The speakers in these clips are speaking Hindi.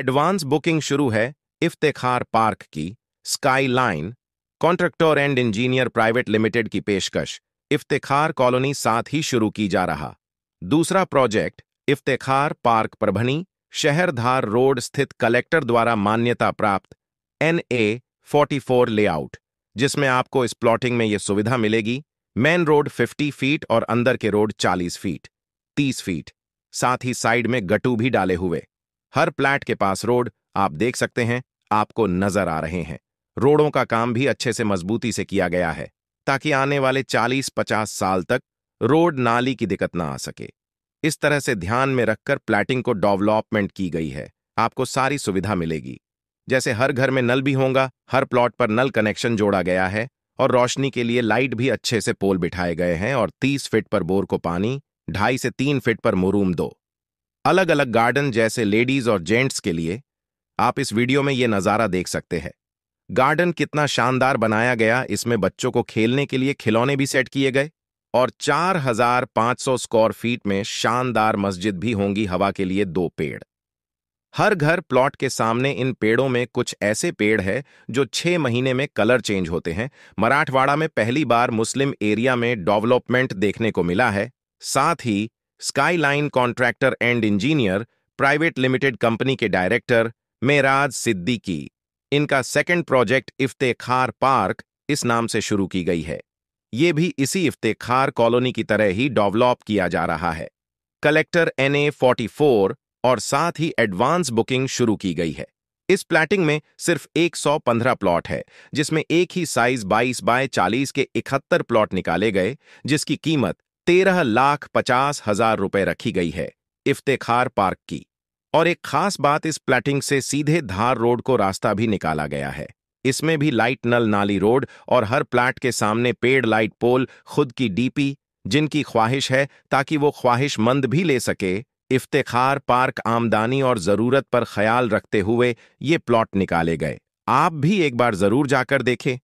एडवांस बुकिंग शुरू है इफ्तेखार पार्क की sky line contractor and engineer private limited की पेशकश इफ्तेखार कॉलोनी साथ ही शुरू की जा रहा। दूसरा प्रोजेक्ट इफ्तेखार पार्क परभनी शहरधार रोड स्थित कलेक्टर द्वारा मान्यता प्राप्त NA-44 लेआउट, जिसमें आपको इस प्लॉटिंग में यह सुविधा मिलेगी। मेन रोड 50 फीट और अंदर के रोड 40 फीट 30 फीट, साथ ही साइड में गट्टू भी डाले हुए। हर प्लैट के पास रोड आप देख सकते हैं, आपको नजर आ रहे हैं। रोडों का काम भी अच्छे से मजबूती से किया गया है ताकि आने वाले 40-50 साल तक रोड नाली की दिक्कत ना आ सके। इस तरह से ध्यान में रखकर प्लैटिंग को डेवलपमेंट की गई है। आपको सारी सुविधा मिलेगी, जैसे हर घर में नल भी होगा, हर प्लॉट पर नल कनेक्शन जोड़ा गया है और रोशनी के लिए लाइट भी अच्छे से पोल बिठाए गए हैं और 30 फीट पर बोर को पानी, 2.5 से 3 फीट पर मुरूम 2। अलग अलग गार्डन जैसे लेडीज और जेंट्स के लिए आप इस वीडियो में यह नजारा देख सकते हैं। गार्डन कितना शानदार बनाया गया, इसमें बच्चों को खेलने के लिए खिलौने भी सेट किए गए और 4500 स्क्वायर फीट में शानदार मस्जिद भी होंगी। हवा के लिए 2 पेड़। हर घर प्लॉट के सामने इन पेड़ों में कुछ ऐसे पेड़ है जो 6 महीने में कलर चेंज होते हैं। मराठवाड़ा में पहली बार मुस्लिम एरिया में डेवलपमेंट देखने को मिला है। साथ ही skyline contractor and engineer private limited company के डायरेक्टर मेराज सिद्दीकी, इनका सेकंड प्रोजेक्ट इफ्तेखार पार्क इस नाम से शुरू की गई है। ये भी इसी इफ्तेखार कॉलोनी की तरह ही डेवलप किया जा रहा है। कलेक्टर NA-44 और साथ ही एडवांस बुकिंग शुरू की गई है। इस प्लैटिंग में सिर्फ 115 प्लॉट है, जिसमें एक ही साइज 22 बाय 40 के 71 प्लॉट निकाले गए, जिसकी कीमत 13,50,000 रुपए रखी गई है इफ्तेखार पार्क की। और एक खास बात, इस प्लैटिंग से सीधे धार रोड को रास्ता भी निकाला गया है। इसमें भी लाइट नल नाली रोड और हर प्लैट के सामने पेड़ लाइट पोल, खुद की DP, जिनकी ख्वाहिश है ताकि वो ख्वाहिशमंद भी ले सके। इफ्तेखार पार्क आमदनी और जरूरत पर ख्याल रखते हुए ये प्लॉट निकाले गए। आप भी एक बार जरूर जाकर देखें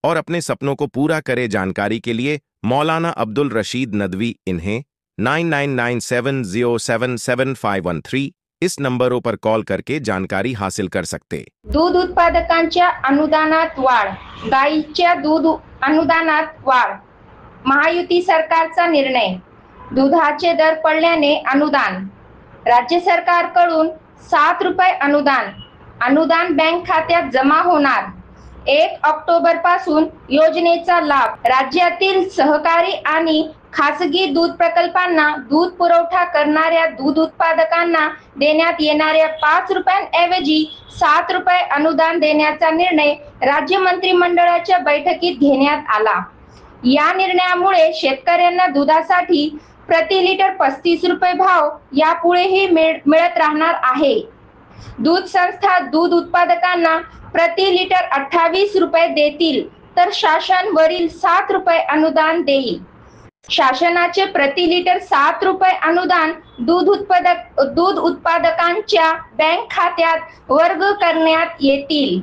और अपने सपनों को पूरा करें। जानकारी के लिए मौलाना अब्दुल रशीद नदवी, इन्हें 9997077513 इस नंबरों पर कॉल करके जानकारी हासिल कर सकते। दूध उत्पादकांच्या अनुदानात वाढ, गाईच्या दूध अनुदानात वाढ, महायुती सरकारचा निर्णय। दुधाचे दर पडल्याने अनुदान, राज्य सरकारकडून 7 रुपये अनुदान बँक खात्यात जमा होणार। 1 ऑक्टोबर पासून योजनेचा लाभ राज्यातील सहकारी आणि खासगी दूध प्रकल्पांना दूध पुरवठा करणाऱ्या दूध उत्पादकांना देण्यात येणाऱ्या 5 रुपयांऐवजी 7 रुपये अनुदान देण्याचा निर्णय राज्य मंत्रिमंडळाच्या बैठकीत घेण्यात आला। या निर्णयामुळे शेतकऱ्यांना दुधासाठी प्रति लिटर 35 रुपये भाव यापुढेही मिळत राहणार आहे। दूध संस्था दूध उत्पादकांना प्रति लिटर 28 रुपये देतील, तर शासन वरील 7 रुपये अनुदान देईल। शासनाचे प्रति लिटर 7 रुपये अनुदान दूध उत्पादकांच्या बँक खात्यात वर्ग करण्यात येतील।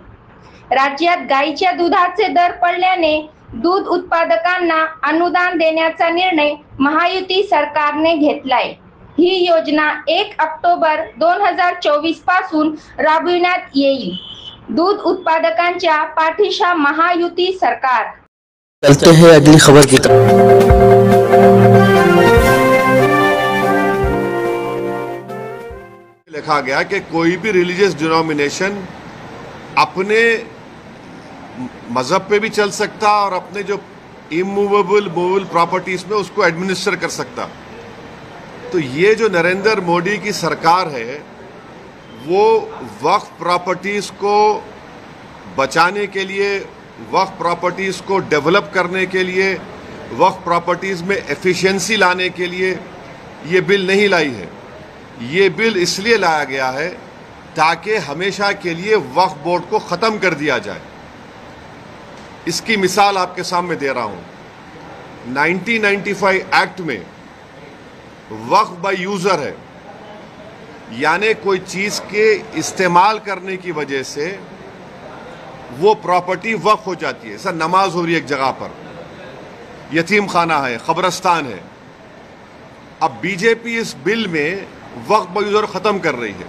राज्यात गाईच्या दुधाचे दर पडल्याने दूध उत्पादकांना अनुदान देण्याचा निर्णय महायुती सरकारने घेतलाय। ही योजना 1 ऑक्टोबर 2024 पासून राबविण्यात येईल। दूध उत्पादकांच्या पाठीशी महायुती सरकार। चलते हैं अगली खबर की तरफ। लिखा गया कि कोई भी रिलीजियस डिनोमिनेशन अपने मजहब पे भी चल सकता और अपने जो इमूवेबल मूवेबल प्रॉपर्टीज में उसको एडमिनिस्टर कर सकता। तो ये जो नरेंद्र मोदी की सरकार है वो वक्फ प्रॉपर्टीज को बचाने के लिए, वक्फ प्रॉपर्टीज को डेवलप करने के लिए, वक्फ प्रॉपर्टीज में एफिशिएंसी लाने के लिए ये बिल नहीं लाई है। ये बिल इसलिए लाया गया है ताकि हमेशा के लिए वक्फ बोर्ड को ख़त्म कर दिया जाए। इसकी मिसाल आपके सामने दे रहा हूं। 1995 एक्ट में वक्फ बाय यूजर है, यानी कोई चीज के इस्तेमाल करने की वजह से वो प्रॉपर्टी वक्फ हो जाती है। सर नमाज हो रही है एक जगह पर, यतीम खाना है, कब्रस्तान है। अब बीजेपी इस बिल में वक्फ बाय यूजर खत्म कर रही है।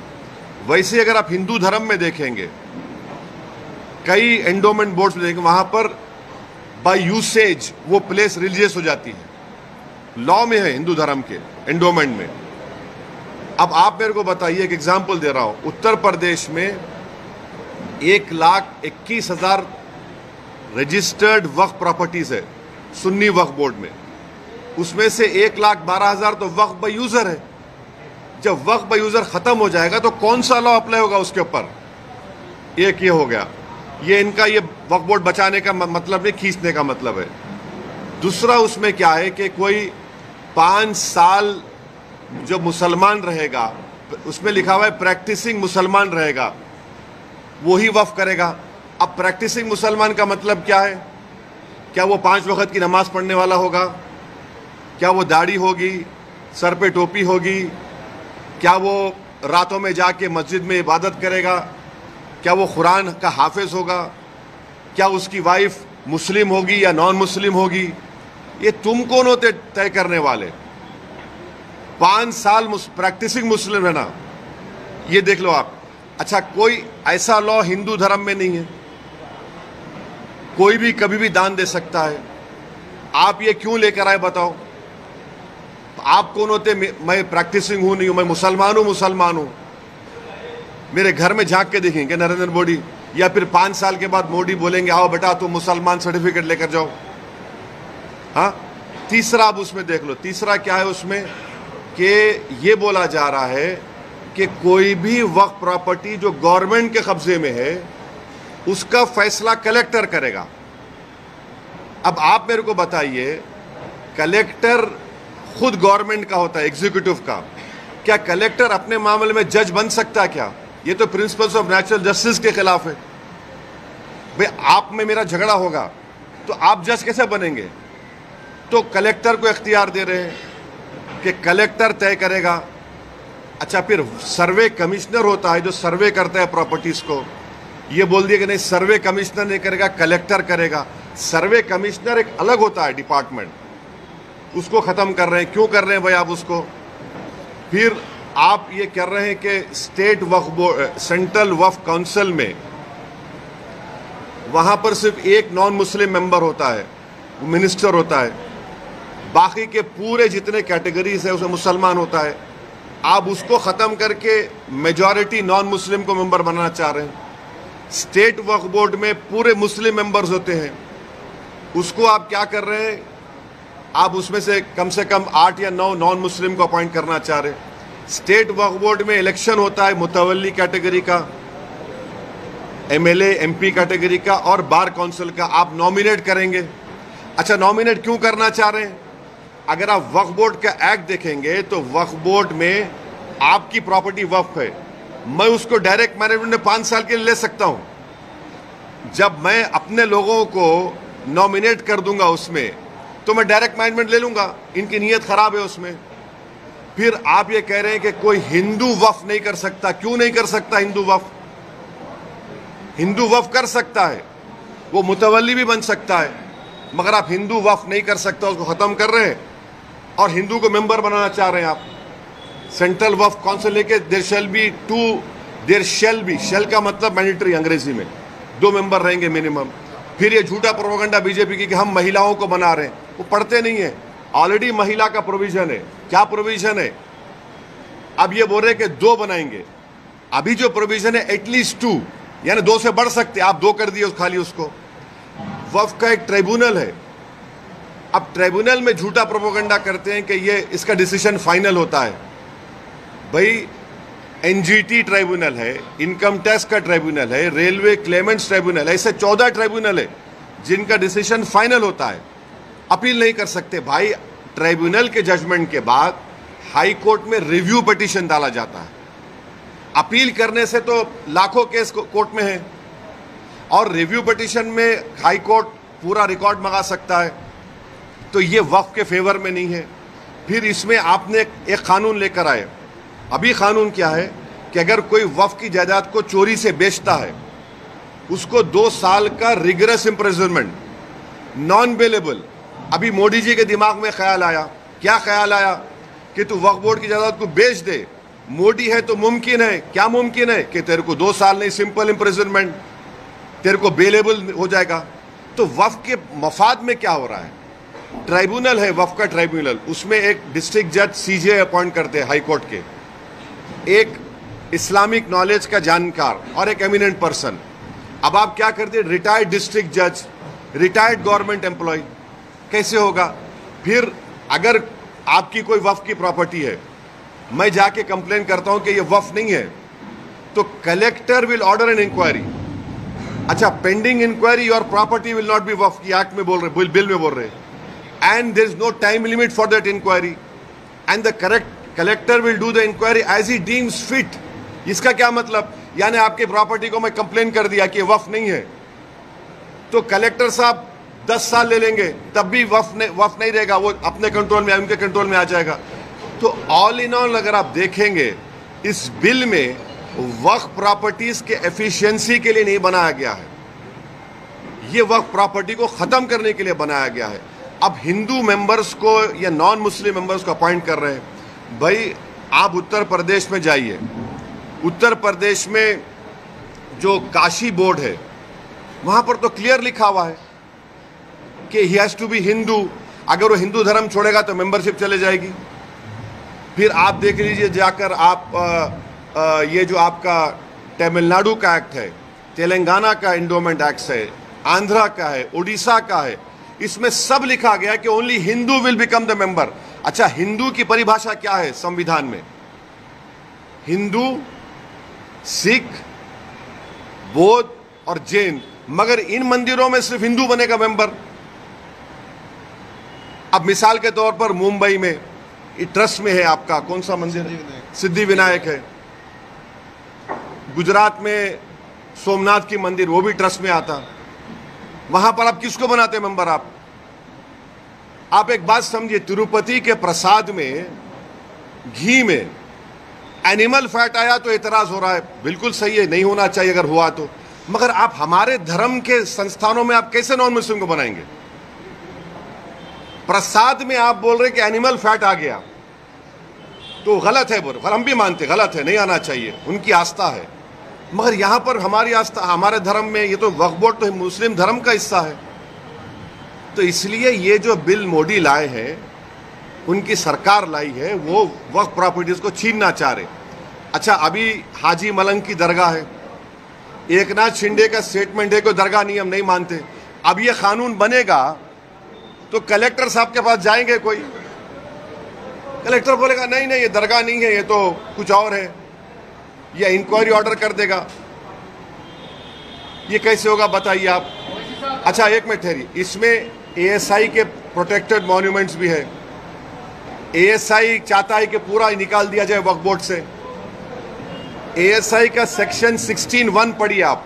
वैसे अगर आप हिंदू धर्म में देखेंगे, कई एंडोमेंट बोर्ड्स में देखेंगे, वहां पर बाय यूसेज वो प्लेस रिलीजियस हो जाती है, लॉ में है हिंदू धर्म के एंडोमेंट में। अब आप मेरे को बताइए, एक एग्जांपल दे रहा हूं, उत्तर प्रदेश में 1,21,000 रजिस्टर्ड वक्फ प्रॉपर्टीज है सुन्नी वक्फ बोर्ड में, उसमें से 1,12,000 तो वक्फ बाय यूजर है। जब वक्फ बाय यूजर खत्म हो जाएगा तो कौन सा लॉ अप्लाई होगा उसके ऊपर? एक ये हो गया, ये इनका ये वक्फ बोर्ड बचाने का मतलब नहीं, खींचने का मतलब है। दूसरा उसमें क्या है कि कोई 5 साल जो मुसलमान रहेगा, उसमें लिखा हुआ है प्रैक्टिसिंग मुसलमान रहेगा, वही वक्फ करेगा। अब प्रैक्टिसिंग मुसलमान का मतलब क्या है? क्या वो 5 वक्त की नमाज पढ़ने वाला होगा? क्या वो दाढ़ी होगी, सर पे टोपी होगी? क्या वो रातों में जाके मस्जिद में इबादत करेगा? क्या वो कुरान का हाफिज होगा? क्या उसकी वाइफ मुस्लिम होगी या नॉन मुस्लिम होगी? ये तुम कौन होते तय करने वाले? 5 साल प्रैक्टिसिंग मुस्लिम है ना, ये देख लो आप। अच्छा, कोई ऐसा लॉ हिंदू धर्म में नहीं है, कोई भी कभी भी दान दे सकता है। आप ये क्यों लेकर आए बताओ? आप कौन होते? मैं प्रैक्टिसिंग हूं नहीं हूं, मैं मुसलमान हूं। मेरे घर में झांक के देखेंगे नरेंद्र मोदी, या फिर 5 साल के बाद मोदी बोलेंगे आओ बेटा तुम मुसलमान सर्टिफिकेट लेकर जाओ? हाँ। तीसरा आप उसमें देख लो, तीसरा क्या है उसमें कि ये बोला जा रहा है कि कोई भी वक्फ प्रॉपर्टी जो गवर्नमेंट के कब्जे में है उसका फैसला कलेक्टर करेगा। अब आप मेरे को बताइए, कलेक्टर खुद गवर्नमेंट का होता है, एग्जीक्यूटिव का, क्या कलेक्टर अपने मामले में जज बन सकता है क्या? ये तो प्रिंसिपल्स ऑफ नेचुरल जस्टिस के खिलाफ है। भाई आप में मेरा झगड़ा होगा तो आप जज कैसे बनेंगे? तो कलेक्टर को इख्तियार दे रहे हैं कि कलेक्टर तय करेगा। अच्छा, फिर सर्वे कमिश्नर होता है जो सर्वे करता है प्रॉपर्टीज को, ये बोल दिया कि नहीं सर्वे कमिश्नर नहीं करेगा, कलेक्टर करेगा। सर्वे कमिश्नर एक अलग होता है डिपार्टमेंट, उसको खत्म कर रहे हैं। क्यों कर रहे हैं भाई आप उसको? फिर आप ये कर रहे हैं कि स्टेट वक्फ बोर्ड, सेंट्रल वक्फ काउंसिल में वहां पर सिर्फ एक नॉन मुस्लिम मेंबर होता है, मिनिस्टर होता है, बाकी के पूरे जितने कैटेगरीज है उसमें मुसलमान होता है। आप उसको खत्म करके मेजॉरिटी नॉन मुस्लिम को मेंबर बनाना चाह रहे हैं। स्टेट वक्फ बोर्ड में पूरे मुस्लिम मेंबर्स होते हैं, उसको आप क्या कर रहे हैं? आप उसमें से कम 8 या 9 नॉन मुस्लिम को अपॉइंट करना चाह रहे हैं। स्टेट वक्फ बोर्ड में इलेक्शन होता है मुतवल्ली कैटेगरी का, एमएलए एमपी कैटेगरी का और बार काउंसिल का, आप नॉमिनेट करेंगे। अच्छा, नॉमिनेट क्यों करना चाह रहे हैं? अगर आप वक्फ बोर्ड का एक्ट देखेंगे तो वक्फ बोर्ड में आपकी प्रॉपर्टी वक्फ है, मैं उसको डायरेक्ट मैनेजमेंट में 5 साल के लिए ले सकता हूं। जब मैं अपने लोगों को नॉमिनेट कर दूंगा उसमें तो मैं डायरेक्ट मैनेजमेंट ले लूंगा, इनकी नीयत खराब है उसमें। फिर आप ये कह रहे हैं कि कोई हिंदू वक्फ नहीं कर सकता। क्यों नहीं कर सकता हिंदू वक्फ? हिंदू वक्फ कर सकता है, वो मुतवल्ली भी बन सकता है, मगर आप हिंदू वक्फ नहीं कर सकता, उसको खत्म कर रहे हैं और हिंदू को मेंबर बनाना चाह रहे हैं आप। सेंट्रल वक्फ काउंसिल लेके देयर शेल बी, शेल का मतलब मैंडेटरी अंग्रेजी में, 2 मेंबर रहेंगे मिनिमम। फिर ये झूठा प्रोपेगेंडा बीजेपी की कि हम महिलाओं को बना रहे हैं, वो पढ़ते नहीं है। ऑलरेडी महिला का प्रोविजन है। क्या प्रोविजन है? अब ये बोल रहे कि 2 बनाएंगे। अभी जो प्रोविजन है एटलीस्ट 2, यानी 2 से बढ़ सकते, आप 2 कर दिए खाली उसको। वक्फ का एक ट्रिब्यूनल है, अब ट्रिब्यूनल में झूठा प्रोपेगेंडा करते हैं कि ये इसका डिसीजन फाइनल होता है। भाई एनजीटी ट्रिब्यूनल है, इनकम टैक्स का ट्रिब्यूनल है, रेलवे क्लेमेंट्स ट्रिब्यूनल है, ऐसे 14 ट्रिब्यूनल है जिनका डिसीजन फाइनल होता है, अपील नहीं कर सकते। भाई ट्रिब्यूनल के जजमेंट के बाद हाई कोर्ट में रिव्यू पिटीशन डाला जाता है। अपील करने से तो लाखों केस कोर्ट में है, और रिव्यू पिटीशन में हाई कोर्ट पूरा रिकॉर्ड मंगा सकता है, तो ये वक्फ के फेवर में नहीं है। फिर इसमें आपने एक कानून लेकर आए। अभी कानून क्या है कि अगर कोई वक्फ की जायदाद को चोरी से बेचता है, उसको 2 साल का रिगरस इम्प्रिजनमेंट, नॉन बेलेबल। अभी मोदी जी के दिमाग में ख्याल आया, क्या ख्याल आया कि तू वक्फ बोर्ड की जायदाद को बेच दे, मोदी है तो मुमकिन है। क्या मुमकिन है कि तेरे को 2 साल नहीं, सिंपल इम्प्रिजनमेंट, तेरे को बेलेबल हो जाएगा। तो वक्फ के मफाद में क्या हो रहा है? ट्राइब्यूनल है, वक्फ का ट्राइब्यूनल, उसमें एक डिस्ट्रिक्ट जज सीजे अपॉइंट करते हैं हाई कोर्ट के, एक इस्लामिक नॉलेज का जानकार और एक एमिनेंट पर्सन। अब आप क्या करते हैं? रिटायर्ड डिस्ट्रिक्ट जज, रिटायर्ड गवर्नमेंट एम्प्लॉय, कैसे होगा? फिर अगर आपकी कोई वक्फ की प्रॉपर्टी है, मैं जाके कंप्लेन करता हूं कि ये वक्फ नहीं है, तो collector will order an inquiry. अच्छा, pending inquiry your property will not be वक्फ की एक्ट में बोल रहे, बिल में बोल रहे, and there is no time limit for that inquiry, and the collector will do the inquiry as he deems fit. इसका क्या मतलब? यानी आपके प्रॉपर्टी को मैं कंप्लेन कर दिया कि वक्फ नहीं है, तो कलेक्टर साहब 10 साल ले लेंगे, तब भी वक्फ नहीं रहेगा, वो अपने कंट्रोल में, उनके कंट्रोल में आ जाएगा। तो ऑल इन ऑल अगर आप देखेंगे, इस बिल में वक्फ प्रॉपर्टीज के एफिशिएंसी के लिए नहीं बनाया गया है, ये वक्फ प्रॉपर्टी को खत्म करने के लिए बनाया गया है। अब हिंदू मेंबर्स को या नॉन मुस्लिम मेंबर्स को अपॉइंट कर रहे हैं। भाई आप उत्तर प्रदेश में जाइए, उत्तर प्रदेश में जो काशी बोर्ड है, वहां पर तो क्लियर लिखा हुआ है कि he has to be Hindu. अगर वो हिंदू धर्म छोड़ेगा तो मेंबरशिप चले जाएगी। फिर आप देख लीजिए जाकर, आप ये जो आपका तमिलनाडु का एक्ट है, तेलंगाना का एंडोमेंट एक्ट है, आंध्रा का है, उड़ीसा का है, इसमें सब लिखा गया कि only Hindu will become the member. अच्छा, हिंदू की परिभाषा क्या है संविधान में? हिंदू, सिख, बौद्ध और जैन, मगर इन मंदिरों में सिर्फ हिंदू बनेगा मेंबर। अब मिसाल के तौर पर मुंबई में ट्रस्ट में है आपका कौन सा मंदिर है? सिद्धि विनायक है। गुजरात में सोमनाथ की मंदिर, वो भी ट्रस्ट में आता। वहां पर आप किसको बनाते मेंबर? आप एक बात समझिए, तिरुपति के प्रसाद में घी में एनिमल फैट आया तो एतराज हो रहा है, बिल्कुल सही है, नहीं होना चाहिए अगर हुआ तो, मगर आप हमारे धर्म के संस्थानों में आप कैसे नॉन मुस्लिम को बनाएंगे? प्रसाद में आप बोल रहे कि एनिमल फैट आ गया तो गलत है, बोल हम भी मानते गलत है, नहीं आना चाहिए, उनकी आस्था है। मगर यहां पर हमारी आस्था, हमारे धर्म में ये तो वक्फ बोर्ड तो मुस्लिम धर्म का हिस्सा है। तो इसलिए ये जो बिल मोदी लाए हैं, उनकी सरकार लाई है, वो वक्फ प्रॉपर्टीज को छीनना चाह रहे। अच्छा, अभी हाजी मलंग की दरगाह है, एकनाथ शिंदे का स्टेटमेंट है कि दरगाह नियम नहीं मानते। अब ये कानून बनेगा तो कलेक्टर साहब के पास जाएंगे, कोई कलेक्टर बोलेगा नहीं नहीं ये दरगाह नहीं है, ये तो कुछ और है, या इंक्वायरी ऑर्डर कर देगा। ये कैसे होगा बताइए आप? अच्छा एक मिनट ठहरिए, इसमें एएसआई के प्रोटेक्टेड मॉन्यूमेंट्स भी है। एएसआई चाहता है कि पूरा निकाल दिया जाए वक्फ बोर्ड से। एएसआई का सेक्शन 16(1) पढ़िए आप,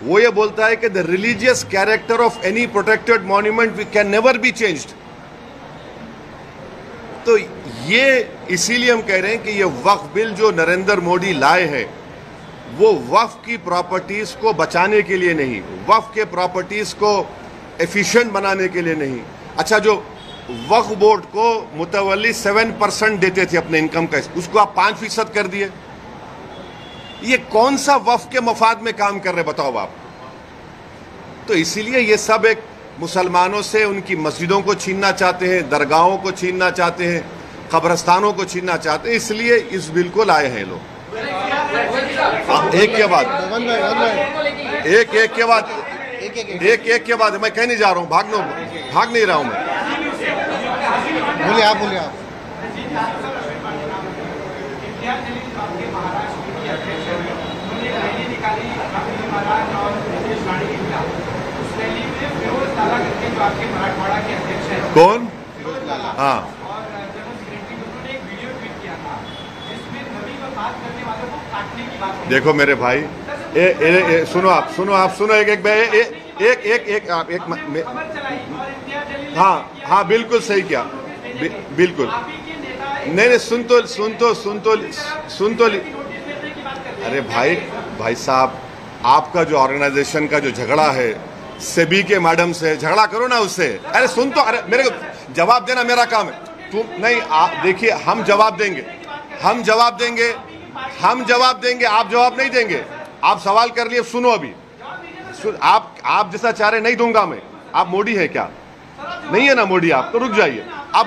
वो ये बोलता है कि the religious character of any protected monument can never be changed. तो ये इसीलिए हम कह रहे हैं कि ये वक्फ बिल जो नरेंद्र मोदी लाए हैं, वो वक्फ की प्रॉपर्टीज को बचाने के लिए नहीं, वक्फ के प्रॉपर्टीज को एफिशिएंट बनाने के लिए नहीं। अच्छा, जो वक्फ बोर्ड को मुतवल्ली 7% देते थे अपने इनकम का, उसको आप 5% कर दिए। ये कौन सा वक्फ के मफाद में काम कर रहे बताओ आप? तो इसीलिए ये सब एक मुसलमानों से उनकी मस्जिदों को छीनना चाहते हैं, दरगाहों को छीनना चाहते हैं, कब्रस्तानों को छीनना चाहते हैं, इसलिए इस बिल को लाए हैं लोग। एक के बाद एक के बाद मैं कह नहीं जा रहा हूं, भाग नहीं रहा हूं मैं। बोलिए आप। कौन? हाँ, देखो मेरे भाई, सुनो हाँ बिल्कुल सही किया, बिल्कुल नहीं सुन तो अरे भाई साहब, आपका जो ऑर्गेनाइजेशन का जो झगड़ा है सेबी के मैडम से, झगड़ा करो ना उससे। अरे अरे मेरे को जवाब देना मेरा काम है, तुम नहीं। देखिए हम जवाब देंगे, हम जवाब देंगे, हम जवाब देंगे, आप जवाब नहीं देंगे। आप सवाल कर लिए, सुनो अभी। आप जैसा चाह रहे नहीं दूंगा मैं। आप मोदी है क्या? नहीं है ना मोदी, आप तो रुक जाइए। आप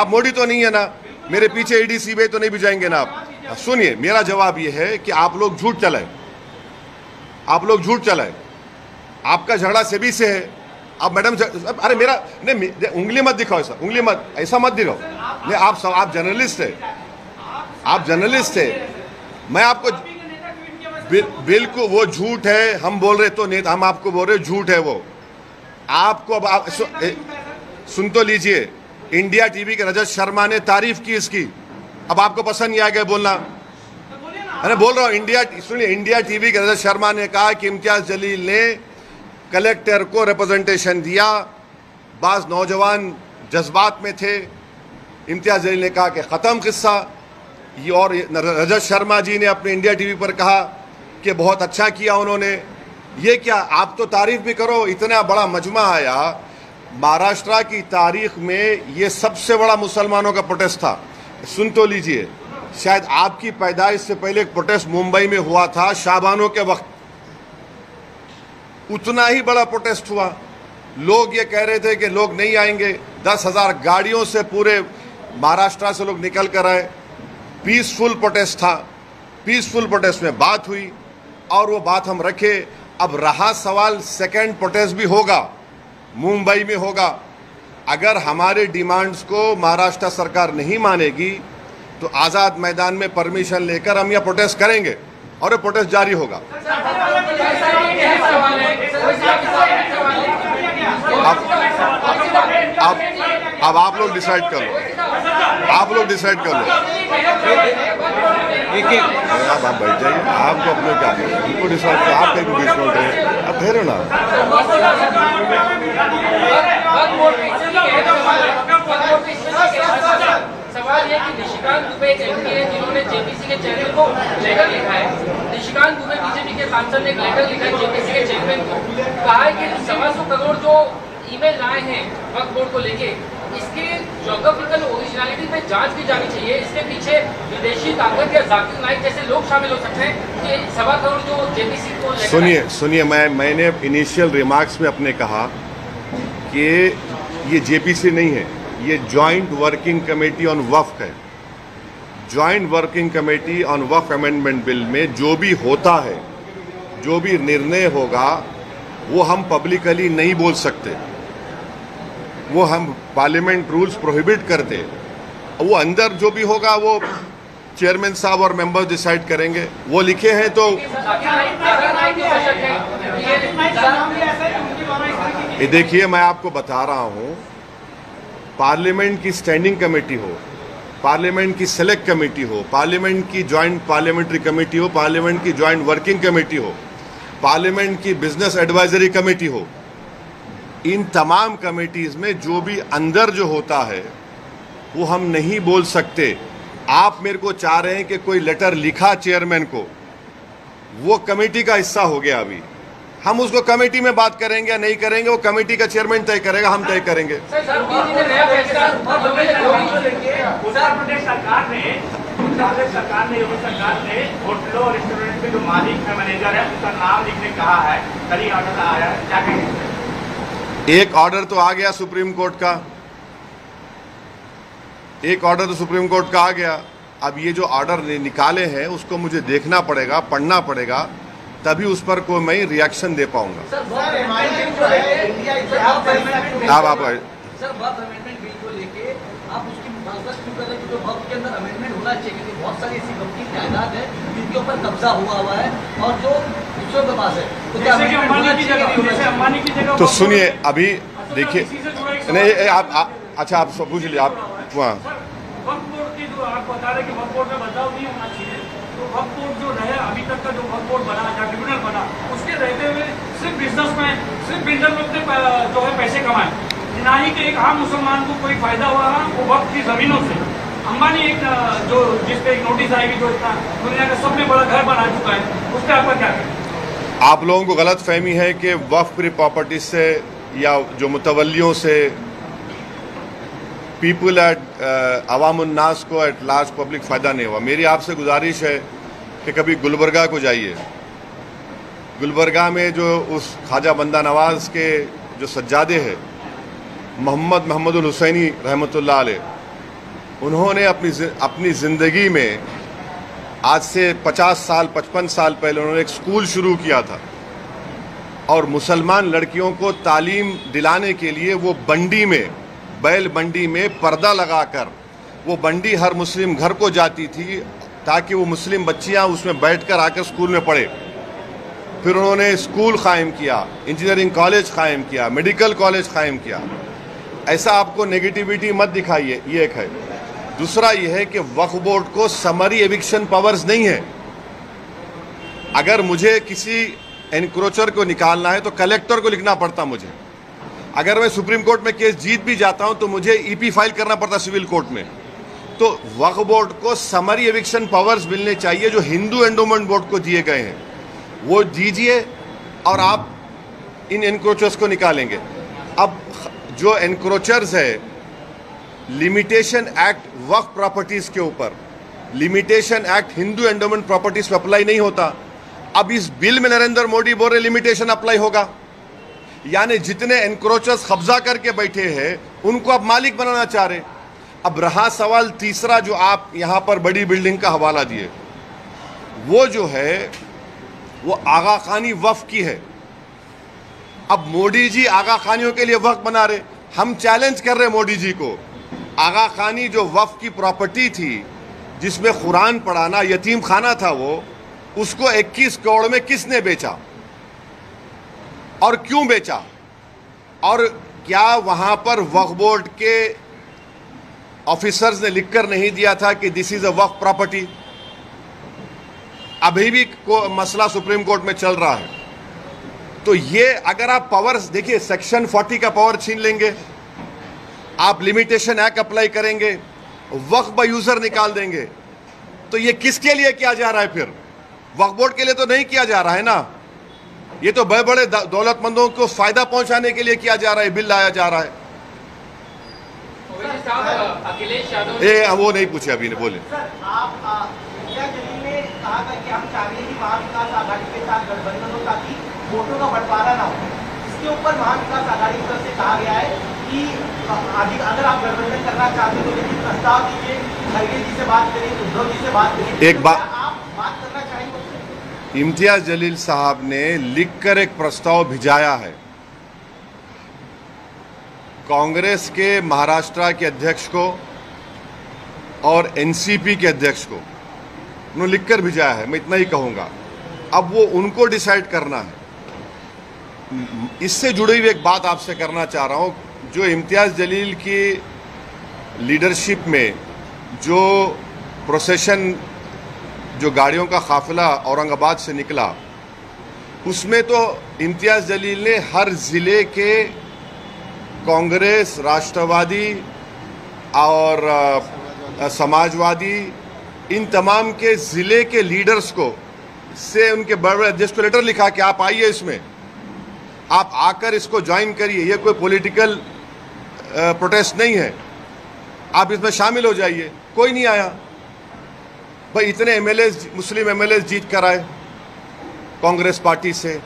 मोदी तो नहीं है ना, मेरे पीछे ईडी सीबीआई तो नहीं भिजाएंगे ना आप। सुनिए, मेरा जवाब यह है कि आप लोग झूठ चलाए, आप लोग झूठ चलाए। आपका झगड़ा सेबी से है। अब मैडम, अरे मेरा नहीं, उंगली मत दिखाओ, ऐसा उंगली मत, ऐसा मत दिखाओ। नहीं, आप जर्नलिस्ट है, आप जर्नलिस्ट है। मैं आपको बिल्कुल, वो झूठ है, हम बोल रहे तो नहीं, हम आपको बोल रहे झूठ है वो। आपको अब आप सुन तो लीजिए, इंडिया टीवी के रजत शर्मा ने तारीफ की इसकी। अब आपको पसंद नहीं आ गया बोलना, अरे बोल रहा हूं। सुनिए, इंडिया टीवी के रजत शर्मा ने कहा कि इम्तियाज जलील ने कलेक्टर को रिप्रेजेंटेशन दिया, बाज नौजवान जज्बात में थे। इम्तियाज जलील ने कहा कि खत्म किस्सा। ये और रजत शर्मा जी ने अपने इंडिया टीवी पर कहा कि बहुत अच्छा किया उन्होंने। ये क्या, आप तो तारीफ भी करो। इतना बड़ा मजमा आया महाराष्ट्र की तारीख में, ये सबसे बड़ा मुसलमानों का प्रोटेस्ट था। सुन तो लीजिए, शायद आपकी पैदाइश से पहले एक प्रोटेस्ट मुंबई में हुआ था शाबानों के वक्त, उतना ही बड़ा प्रोटेस्ट हुआ। लोग ये कह रहे थे कि लोग नहीं आएंगे, 10,000 गाड़ियों से पूरे महाराष्ट्र से लोग निकल कर आए। पीसफुल प्रोटेस्ट था, पीसफुल प्रोटेस्ट में बात हुई और वो बात हम रखे। अब रहा सवाल, सेकेंड प्रोटेस्ट भी होगा, मुंबई में होगा। अगर हमारे डिमांड्स को महाराष्ट्र सरकार नहीं मानेगी तो आज़ाद मैदान में परमिशन लेकर हम यह प्रोटेस्ट करेंगे और ये प्रोटेस्ट जारी होगा। अब आप लोग डिसाइड कर लो, आप लोग डिसाइड कर लो। एक आप बैठ जाइए, आपको अपने क्या है, उनको डिसाइड कर। आप एक बीच में उठे, अब ठहरो ना। सवाल ये कि निशिकांत दुबे एक एमपी है जिन्होंने जेपीसी के चेयरमैन को लेटर लिखा है। निशिकांत दुबे बीजेपी के सांसद ने एक लेटर लिखा है जेपीसी के चेयरमैन को, कहा है कि 125 करोड़ जो ईमेल आए हैं वक्फ बोर्ड को लेके, इसके ज्योग्राफिकल ओरिजिनलिटी पे जांच की जानी चाहिए। इसके पीछे विदेशी ताकत या जाकिर नाइक जैसे लोग शामिल हो सकते हैं कि 125 करोड़ जो जेपीसी को सुनिए, मैंने इनिशियल रिमार्क्स में अपने कहा कि ये जेपीसी नहीं है, ये जॉइंट वर्किंग कमेटी ऑन वक्फ है। Joint working committee on Waqf amendment bill में जो भी होता है, जो भी निर्णय होगा, वो हम पब्लिकली नहीं बोल सकते, वो हम पार्लियामेंट रूल्स प्रोहिबिट करते। वो अंदर जो भी होगा वो चेयरमैन साहब और मेंबर्स डिसाइड करेंगे। वो लिखे हैं तो ये देखिए, मैं आपको बता रहा हूं, पार्लियामेंट की स्टैंडिंग कमेटी हो, पार्लियामेंट की सेलेक्ट कमेटी हो, पार्लियामेंट की जॉइंट पार्लियामेंट्री कमेटी हो, पार्लियामेंट की जॉइंट वर्किंग कमेटी हो, पार्लियामेंट की बिजनेस एडवाइजरी कमेटी हो, इन तमाम कमेटीज में जो भी अंदर जो होता है वो हम नहीं बोल सकते। आप मेरे को चाह रहे हैं कि कोई लेटर लिखा चेयरमैन को, वो कमेटी का हिस्सा हो गया। अभी हम उसको कमेटी में बात करेंगे या नहीं करेंगे, वो कमेटी का चेयरमैन तय करेगा, हम तय करेंगे। उत्तर प्रदेश सरकार ने योगी सरकार ने होटलों और रेस्टोरेंट के जो मालिक है, मैनेजर है, उसका नाम लिखने कहा है। कल ही ऑर्डर आया है, क्या कहेंगे? एक ऑर्डर तो आ गया सुप्रीम कोर्ट का, एक ऑर्डर तो सुप्रीम कोर्ट का आ गया। अब ये जो ऑर्डर निकाले हैं उसको मुझे देखना पड़ेगा, पढ़ना पड़ेगा, तभी उस पर कोई मैं रिएक्शन दे पाऊंगा। आप उसकी मुखालफत क्यों कर रहे हैं? जो वक्त के अंदर अमेंडमेंट होना चाहिए, क्योंकि बहुत सारी ऐसी वक्त की जायदाद है जिनके ऊपर कब्जा हुआ है और जो दूसरों के पास है, तो क्या अंबानी की जगह? तो सुनिए, अभी देखिए, नहीं आप अच्छा आप पूछ लीजिए। आप वहाँ वक्फ बोर्ड की जो आप बता रहे कि वक्फ बोर्ड में बदलाव नहीं होना चाहिए, तो वक्फ बोर्ड जो रहे अभी तक का जो वक्फ बोर्ड बना या ट्रिब्यूनल बना, उसके रहते हुए सिर्फ बिजनेस में सिर्फ बिल्डर लोग ने जो है पैसे कमाए, ना ही कि एक आम मुसलमान को कोई फायदा हुआ वो वक्त की जमीनों से। अंबानी एक जो जिसपे एक नोटिस आएगी, जो इतना दुनिया का सबसे बड़ा घर बना चुका है, उससे आपका क्या कहना? आप लोगों को गलत फहमी है कि वक्फ प्रॉपर्टी से या जो मुतवल्लियों से पीपल एट अवामुन्नास को एट लार्ज पब्लिक फ़ायदा नहीं हुआ। मेरी आपसे गुजारिश है कि कभी गुलबर्गा को जाइए। गुलबर्गा में जो उस ख्वाजा बंदा नवाज के जो सज्जादे हैं मोहम्मदुल हुसैनी रहमतुल्लाह अलैह, उन्होंने अपनी ज़िंदगी में आज से 50 साल 55 साल पहले उन्होंने एक स्कूल शुरू किया था और मुसलमान लड़कियों को तालीम दिलाने के लिए वो बंडी में, बैल बंडी में पर्दा लगाकर वो बंडी हर मुस्लिम घर को जाती थी ताकि वो मुस्लिम बच्चियां उसमें बैठकर आकर स्कूल में पढ़े। फिर उन्होंने स्कूल कायम किया, इंजीनियरिंग कॉलेज कायम किया, मेडिकल कॉलेज कायम किया। ऐसा आपको नेगेटिविटी मत दिखाइए, ये एक है। दूसरा ये है कि वक्फ बोर्ड को समरी एविक्शन पावर्स नहीं है। अगर मुझे किसी एनक्रोचर को निकालना है तो कलेक्टर को लिखना पड़ता मुझे। अगर मैं सुप्रीम कोर्ट में केस जीत भी जाता हूं तो मुझे ईपी फाइल करना पड़ता सिविल कोर्ट में। तो वक्फ बोर्ड को समरी एविक्शन पावर्स मिलने चाहिए जो हिंदू एंडोमेंट बोर्ड को दिए गए हैं, वो दीजिए और आप इन एनक्रोचर्स को निकालेंगे। अब जो एनक्रोचर्स है, लिमिटेशन एक्ट वक्फ प्रॉपर्टीज के ऊपर, limitation act Hindu endowment properties पर अप्लाई नहीं होता। अब इस बिल में नरेंद्र मोदी बोल रहे लिमिटेशन अप्लाई होगा, यानी जितने एनक्रोचर्स कब्जा करके बैठे हैं उनको आप मालिक बनाना चाह रहे। अब रहा सवाल तीसरा जो आप यहां पर बड़ी बिल्डिंग का हवाला दिए, वो जो है वो आगा खानी वक्फ की है। अब मोदी जी आगा खानियों के लिए वक्फ बना रहे। हम चैलेंज कर रहे मोदी जी को, आगा खानी जो वक्फ की प्रॉपर्टी थी जिसमें कुरान पढ़ाना, यतीम खाना था, वो उसको 21 करोड़ में किसने बेचा और क्यों बेचा? और क्या वहां पर वक्फ बोर्ड के ऑफिसर्स ने लिखकर नहीं दिया था कि this is a Waqf property? अभी भी मसला सुप्रीम कोर्ट में चल रहा है। तो ये अगर आप पावर्स देखिए, सेक्शन 40 का पावर छीन लेंगे, आप लिमिटेशन एक्ट अप्लाई करेंगे, वक्फ बाय यूजर निकाल देंगे, तो ये किसके लिए किया जा रहा है? फिर वक्फ बोर्ड के लिए तो नहीं किया जा रहा है ना, ये तो बड़े बड़े दौलतमंदों को फायदा पहुंचाने के लिए किया जा रहा है, बिल लाया जा रहा है। अखिलेश यादव वो नहीं पूछे अभी, ने बोले इंडिया जलील ने कहा था कि हम चाहते हैं कि महाविकास आघाड़ी के साथ गठबंधन हो ताकि वोटों का बंटवारा ना हो। इसके ऊपर महाविकास आघाड़ी की तरफ से कहा गया है कि अगर आप गठबंधन करना चाहते हो तो लेकिन प्रस्ताव दीजिए, खड़गे जी से बात करिए, उद्धव जी से बात करिए। एक बात आप बात करना चाहेंगे? इम्तियाज जलील साहब ने लिखकर एक प्रस्ताव भिजाया है कांग्रेस के महाराष्ट्र के अध्यक्ष को और एनसीपी के अध्यक्ष को, उन्होंने लिखकर भिजाया है। मैं इतना ही कहूंगा, अब वो उनको डिसाइड करना है। इससे जुड़ी हुई एक बात आपसे करना चाह रहा हूं, जो इम्तियाज जलील की लीडरशिप में जो प्रोसेशन, जो गाड़ियों का काफिला औरंगाबाद से निकला, उसमें तो इम्तियाज जलील ने हर जिले के कांग्रेस, राष्ट्रवादी और समाजवादी, इन तमाम के जिले के लीडर्स को से उनके बड़े बड़े अध्यक्ष को लेटर लिखा कि आप आइए, इसमें आप आकर इसको ज्वाइन करिए, ये कोई पॉलिटिकल प्रोटेस्ट नहीं है, आप इसमें शामिल हो जाइए। कोई नहीं आया भाई। इतने एमएलए, मुस्लिम एमएलए जीत कर आए कांग्रेस पार्टी से,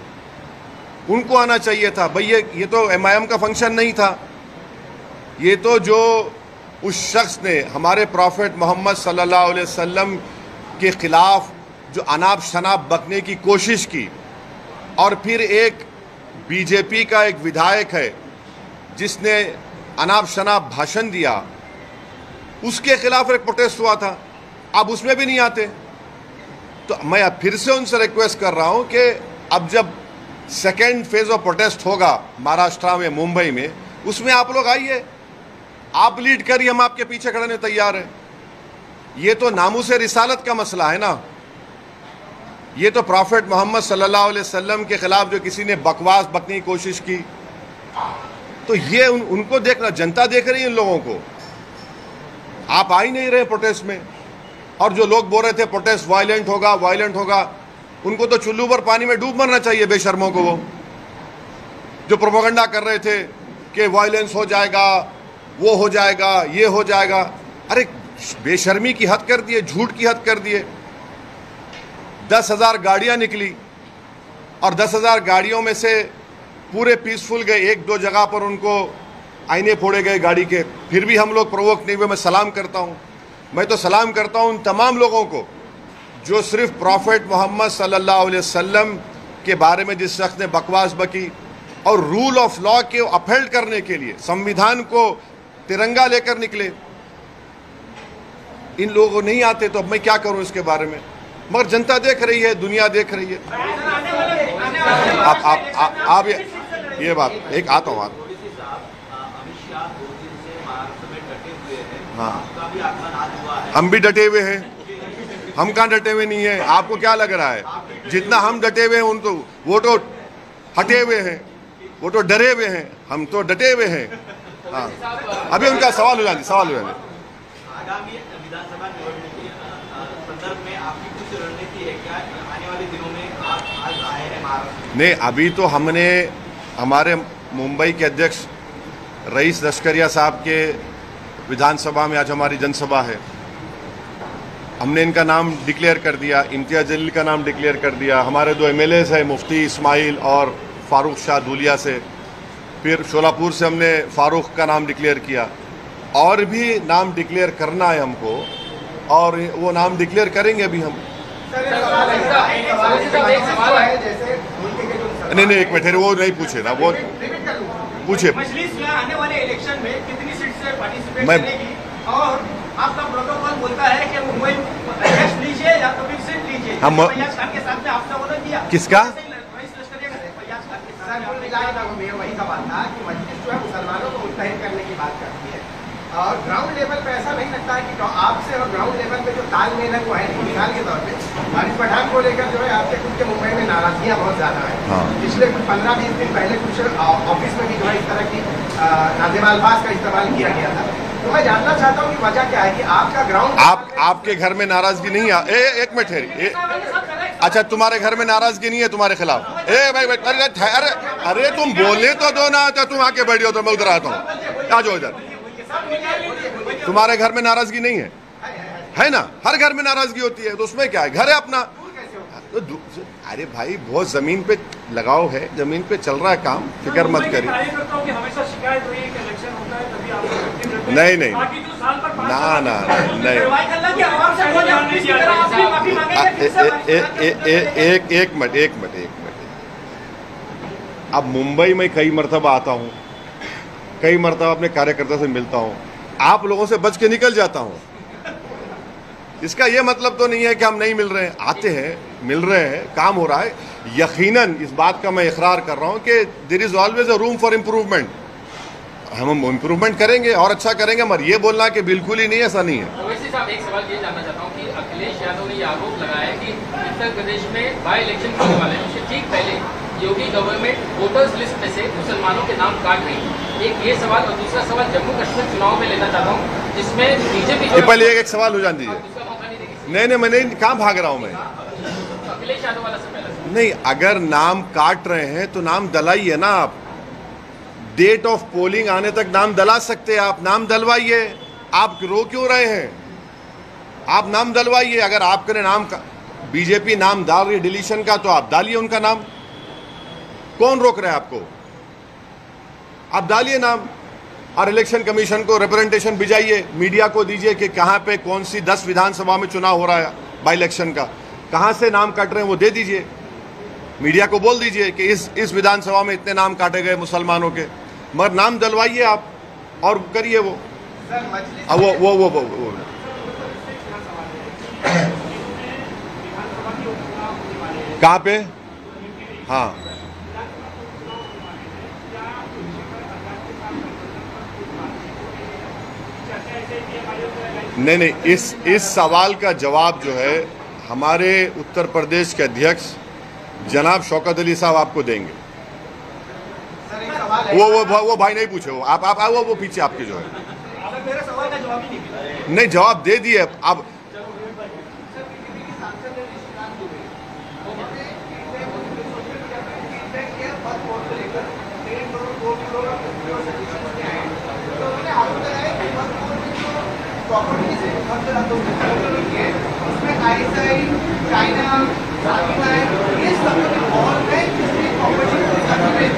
उनको आना चाहिए था भाई। ये तो एमआईएम का फंक्शन नहीं था, ये तो जो उस शख्स ने हमारे प्रॉफेट मोहम्मद सल्लल्लाहु अलैहि वसल्लम के खिलाफ जो अनाप शनाप बकने की कोशिश की, और फिर एक बीजेपी का एक विधायक है जिसने अनाप शनाप भाषण दिया, उसके खिलाफ एक प्रोटेस्ट हुआ था। अब उसमें भी नहीं आते। तो मैं फिर से उनसे रिक्वेस्ट कर रहा हूं कि अब जब सेकेंड फेज ऑफ प्रोटेस्ट होगा महाराष्ट्र में, मुंबई में, उसमें आप लोग आइए, आप लीड करिए, हम आपके पीछे खड़े तैयार हैं। ये तो नामूस रिसालत का मसला है ना, ये तो प्रॉफेट मोहम्मद सल्लल्लाहु अलैहि वसल्लम के खिलाफ जो किसी ने बकवास बकने की कोशिश की, तो ये उनको देखना, जनता देख रही है इन लोगों को। आप आ ही नहीं रहे प्रोटेस्ट में। और जो लोग बोल रहे थे प्रोटेस्ट वायलेंट होगा, वायलेंट होगा, उनको तो चुल्लू पर पानी में डूब मरना चाहिए, बेशर्मों को। वो जो प्रोपेगेंडा कर रहे थे कि वायलेंस हो जाएगा, वो हो जाएगा, ये हो जाएगा। अरे बेशर्मी की हद कर दिए, झूठ की हद कर दिए। 10,000 गाड़ियां निकली और 10,000 गाड़ियों में से पूरे पीसफुल गए, एक दो जगह पर उनको आईने फोड़े गए गाड़ी के, फिर भी हम लोग प्रोवोक नहीं हुए। मैं सलाम करता हूं, मैं तो सलाम करता हूं उन तमाम लोगों को जो सिर्फ प्रॉफेट मोहम्मद सल्लल्लाहु अलैहि वसल्लम के बारे में जिस शख्स ने बकवास बकी और रूल ऑफ लॉ के अपहेल्ड करने के लिए संविधान को तिरंगा लेकर निकले, इन लोगों को नहीं आते। तो अब मैं क्या करूं इसके बारे में, मगर जनता देख रही है, दुनिया देख रही है। आप ये बात एक आता हूँ। हाँ, हम भी डटे हुए हैं। हम कहाँ डटे हुए नहीं हैं? आपको क्या लग रहा है? जितना हम डटे हुए हैं उन तो वो तो हटे हुए हैं, वो तो डरे हुए हैं, हम तो डटे हुए हैं। हाँ, अभी उनका सवाल हो जाए, सवाल हो जाए। आगामी विधानसभा निवडणूक के संदर्भ में आपकी कुछ रणनीति है क्या? आने वाले दिनों में आप आज आए हैं महाराष्ट्र? नहीं, अभी तो हमने हमारे मुंबई के अध्यक्ष रईस लश्करिया साहब के विधानसभा में आज हमारी जनसभा है। हमने इनका नाम डिक्लेयर कर दिया, इम्तियाज जलील का नाम डिक्लेयर कर दिया। हमारे 2 MLAs हैं, मुफ्ती इस्माइल और फारूक शाह दूलिया से। फिर शोलापुर से हमने फारूक का नाम डिक्लेयर किया। और भी नाम डिक्लेयर करना है हमको, और वो नाम डिक्लेयर करेंगे अभी हम। नहीं, एक मिनट, वो नहीं पूछे ना, वो पूछे। मजलिस में आने वाले इलेक्शन में कितनी सीट से पार्टिसिपेट करेगी? और आपका प्रोटोकॉल बोलता है कि मुंबई अध्यक्ष लीजिए या तो फिर सीट लीजिए। हम फैयाज खान के साथ में आपने वो दिया किसका? वही का बात था कि मजलिस जो है मुसलमानों को मुत्तहिद करने की बात करती है, और ग्राउंड लेवल पे ऐसा नहीं लगता है कि आपसे और ग्राउंड लेवल पे जो तालमेल है वो है। मिसाल के तौर पे वारिस पठान को लेकर जो है आपके खुद के मुंबई में नाराजगियां बहुत ज्यादा है। हाँ। पिछले कुछ 15-20 दिन पहले कुछ ऑफिस में भी जो है इस तरह की नाज़िम अल्फाज का इस्तेमाल किया गया था। तो मैं जानना चाहता हूँ कि वजह क्या है कि आपका ग्राउंड आपके घर में नाराजगी नहीं है? एक मिनट है। अच्छा, तुम्हारे घर में नाराजगी नहीं है तुम्हारे खिलाफ? अरे तुम बोलने तो दो ना, तो तुम आके बैठो तो मैं उधर आता हूँ। आ जाओ इधर। तुम्हारे घर में नाराजगी नहीं है ना? हर घर में नाराजगी होती है, तो उसमें क्या है? घर है अपना। तो अरे भाई, बहुत जमीन पे लगाव है, जमीन पे चल रहा है काम, फिक्र मत करिए। नहीं, ना, एक मिनट। अब मुंबई में कई मरतबा आता हूँ, कई मरतबा अपने कार्यकर्ता से मिलता हूँ, आप लोगों से बच के निकल जाता हूँ। इसका यह मतलब तो नहीं है कि हम नहीं मिल रहे हैं, आते हैं, मिल रहे हैं, काम हो रहा है। यकीनन इस बात का मैं इकरार कर रहा हूं कि there is always a room for improvement. हम इम्प्रूवमेंट करेंगे और अच्छा करेंगे, मगर ये बोलना कि बिल्कुल ही नहीं, ऐसा नहीं है। ओवैसी साहब, एक सवाल ये जानना चाहता हूँ कि अखिलेश यादव ने ये आरोप लगाया कि उत्तर प्रदेश में बाई इलेक्शन होने वाले हैं, उससे ठीक पहले योगी गवर्नमेंट वोटर्स लिस्ट में से मुसलमानों के नाम काट रही है। एक ये सवाल, और दूसरा सवाल जम्मू कश्मीर चुनाव में लेना चाहता हूँ, जिसमें बीजेपी पहले एक सवाल हो जाने दीजिए। नहीं, मैं नहीं, कहाँ भाग रहा हूं मैं? अखिलेश यादव वाला से पहले नहीं, अगर नाम काट रहे हैं तो नाम दलाइए ना। आप डेट ऑफ पोलिंग आने तक नाम दला सकते हैं, आप नाम दलवाइए। आप रो क्यों रहे हैं? आप नाम दलवाइए। अगर आपके नाम का बीजेपी नाम डाल रही है डिलीशन का, तो आप डालिए उनका नाम। कौन रोक रहा है आपको? आप डालिए नाम, और इलेक्शन कमीशन को रिप्रेजेंटेशन भिजाइए, मीडिया को दीजिए कि कहां पे कौन सी 10 विधानसभा में चुनाव हो रहा है बाई इलेक्शन का, कहां से नाम काट रहे हैं वो दे दीजिए। मीडिया को बोल दीजिए कि इस विधानसभा में इतने नाम काटे गए मुसलमानों के, मगर नाम दलवाइए आप और करिए वो। वो कहां पे? हाँ, नहीं, इस सवाल का जवाब जो है हमारे उत्तर प्रदेश के अध्यक्ष जनाब शौकत अली साहब आपको देंगे। वो भाई नहीं पूछे, वो आप वो पीछे आपके जो है। मेरे सवाल का जवाब ही नहीं। नहीं, जवाब दे दिए। अब प्रॉपर्टी की सिर्फ खर्च है उसमें ISI, चाइना, ये सब इन्वॉल्व है जिसमें प्रॉपर्टी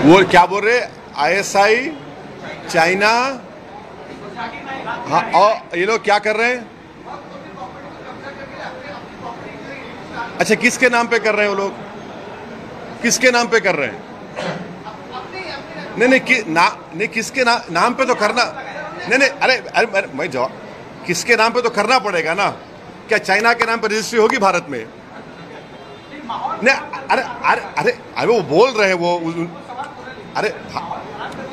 वो क्या बोल रहे? ISI, चाइना, हाँ, और ये लोग क्या कर रहे हैं? अच्छा, किसके नाम पे कर रहे हैं वो लोग? किसके नाम पे कर रहे हैं? नहीं, किसके नाम पे तो करना नहीं, अरे मैं जवाब, किसके नाम पे तो करना पड़ेगा ना। क्या चाइना के नाम पे रजिस्ट्री होगी भारत में? नहीं, अरे वो बोल रहे हैं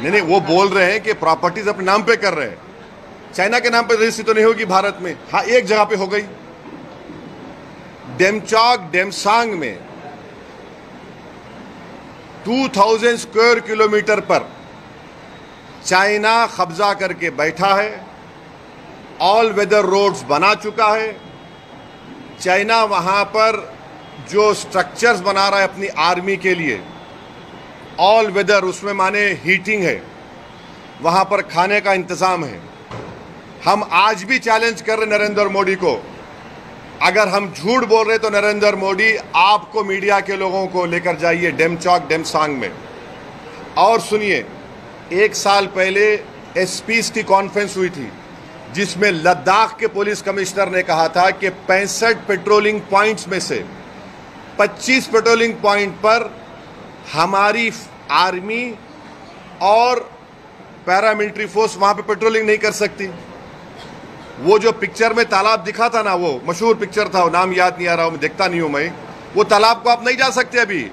नहीं, वो बोल रहे हैं कि प्रॉपर्टीज अपने नाम पे कर रहे हैं। चाइना के नाम पे रजिस्ट्री तो नहीं होगी भारत में। हाँ, एक जगह पे हो गई, डेमचौक डेमसांग में 2000 स्क्वायर किलोमीटर पर चाइना कब्जा करके बैठा है। ऑल वेदर रोड्स बना चुका है। चाइना वहां पर जो स्ट्रक्चर्स बना रहा है अपनी आर्मी के लिए, ऑल वेदर, उसमें माने हीटिंग है, वहां पर खाने का इंतजाम है। हम आज भी चैलेंज कर रहे नरेंद्र मोदी को, अगर हम झूठ बोल रहे तो नरेंद्र मोदी आपको मीडिया के लोगों को लेकर जाइए डेमचौक डेमसांग में और सुनिए। 1 साल पहले एसपीज की कॉन्फ्रेंस हुई थी जिसमें लद्दाख के पुलिस कमिश्नर ने कहा था कि 65 पेट्रोलिंग पॉइंट्स में से 25 पेट्रोलिंग पॉइंट पर हमारी आर्मी और पैरामिलिट्री फोर्स वहां पे पेट्रोलिंग नहीं कर सकती। वो जो पिक्चर में तालाब दिखा था ना, वो मशहूर पिक्चर था, वो नाम याद नहीं आ रहा, मैं देखता नहीं हूं मैं। वो तालाब को आप नहीं जा सकते अभी।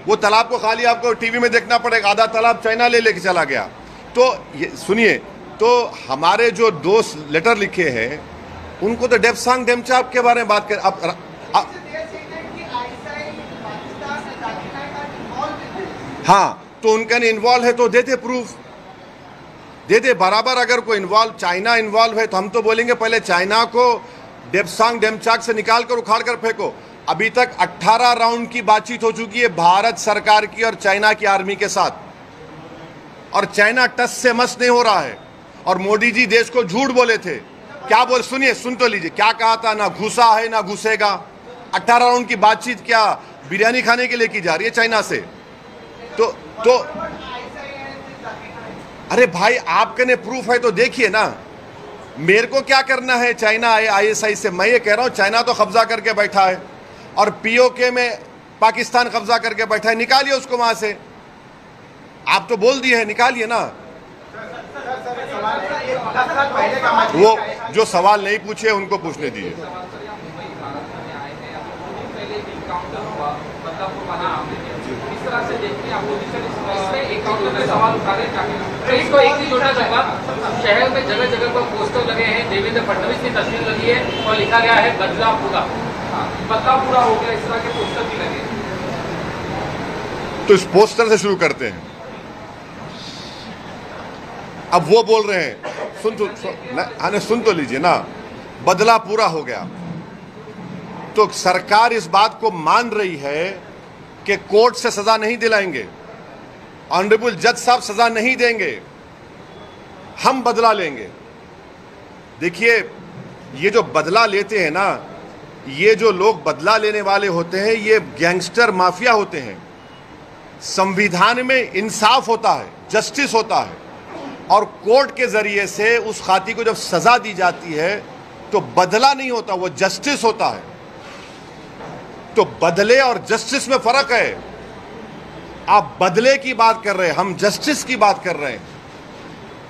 वो तालाब को खाली आपको टीवी में देखना पड़ेगा। आधा तालाब चाइना ले लेके चला गया। तो ये सुनिए, तो हमारे जो दोस्त लेटर लिखे हैं उनको तो डेमसांग डेमचौक के बारे में बात कर। हाँ, तो उनका इन्वॉल्व है तो देते प्रूफ, देते बराबर। अगर कोई इन्वॉल्व, चाइना इन्वॉल्व है तो हम तो बोलेंगे पहले चाइना को डेमसांग डेमचौक से निकाल कर उखाड़ कर फेंको। अभी तक 18 राउंड की बातचीत हो चुकी है भारत सरकार की और चाइना की आर्मी के साथ, और चाइना टस से मस नहीं हो रहा है। और मोदी जी देश को झूठ बोले थे। क्या बोल, सुनिए, सुन तो लीजिए, क्या कहा था? ना घुसा है ना घुसेगा। 18 राउंड की बातचीत क्या बिरयानी खाने के लिए की जा रही है चाइना से? तो अरे भाई, आपके ने प्रूफ है तो देखिए ना। मेरे को क्या करना है चाइना ISI से? मैं ये कह रहा हूं चाइना तो कब्जा करके बैठा है और POK में पाकिस्तान कब्जा करके बैठा है। निकालिए उसको वहां से। आप तो बोल दिए हैं, निकालिए ना। वो जो सवाल नहीं पूछे उनको पूछने दीजिए। शहर में जगह जगह पर पोस्टर लगे हैं, देवेंद्र फडणवीस की तस्वीर लगी है और लिखा गया है बदला पूरा। बदला पूरा हो गया, इस तरह के पोस्टर भी लगे। तो इस पोस्टर से शुरू करते हैं। अब वो बोल रहे हैं, सुन तो लीजिए ना, बदला पूरा हो गया। तो सरकार इस बात को मान रही है कि कोर्ट से सजा नहीं दिलाएंगे, ऑनरेबल जज साहब सजा नहीं देंगे, हम बदला लेंगे। देखिए, ये जो बदला लेते हैं ना, ये जो लोग बदला लेने वाले होते हैं, ये गैंगस्टर माफिया होते हैं। संविधान में इंसाफ होता है, जस्टिस होता है, और कोर्ट के जरिए से उस खाती को जब सजा दी जाती है तो बदला नहीं होता, वो जस्टिस होता है। तो बदले और जस्टिस में फर्क है। आप बदले की बात कर रहे हैं, हम जस्टिस की बात कर रहे हैं।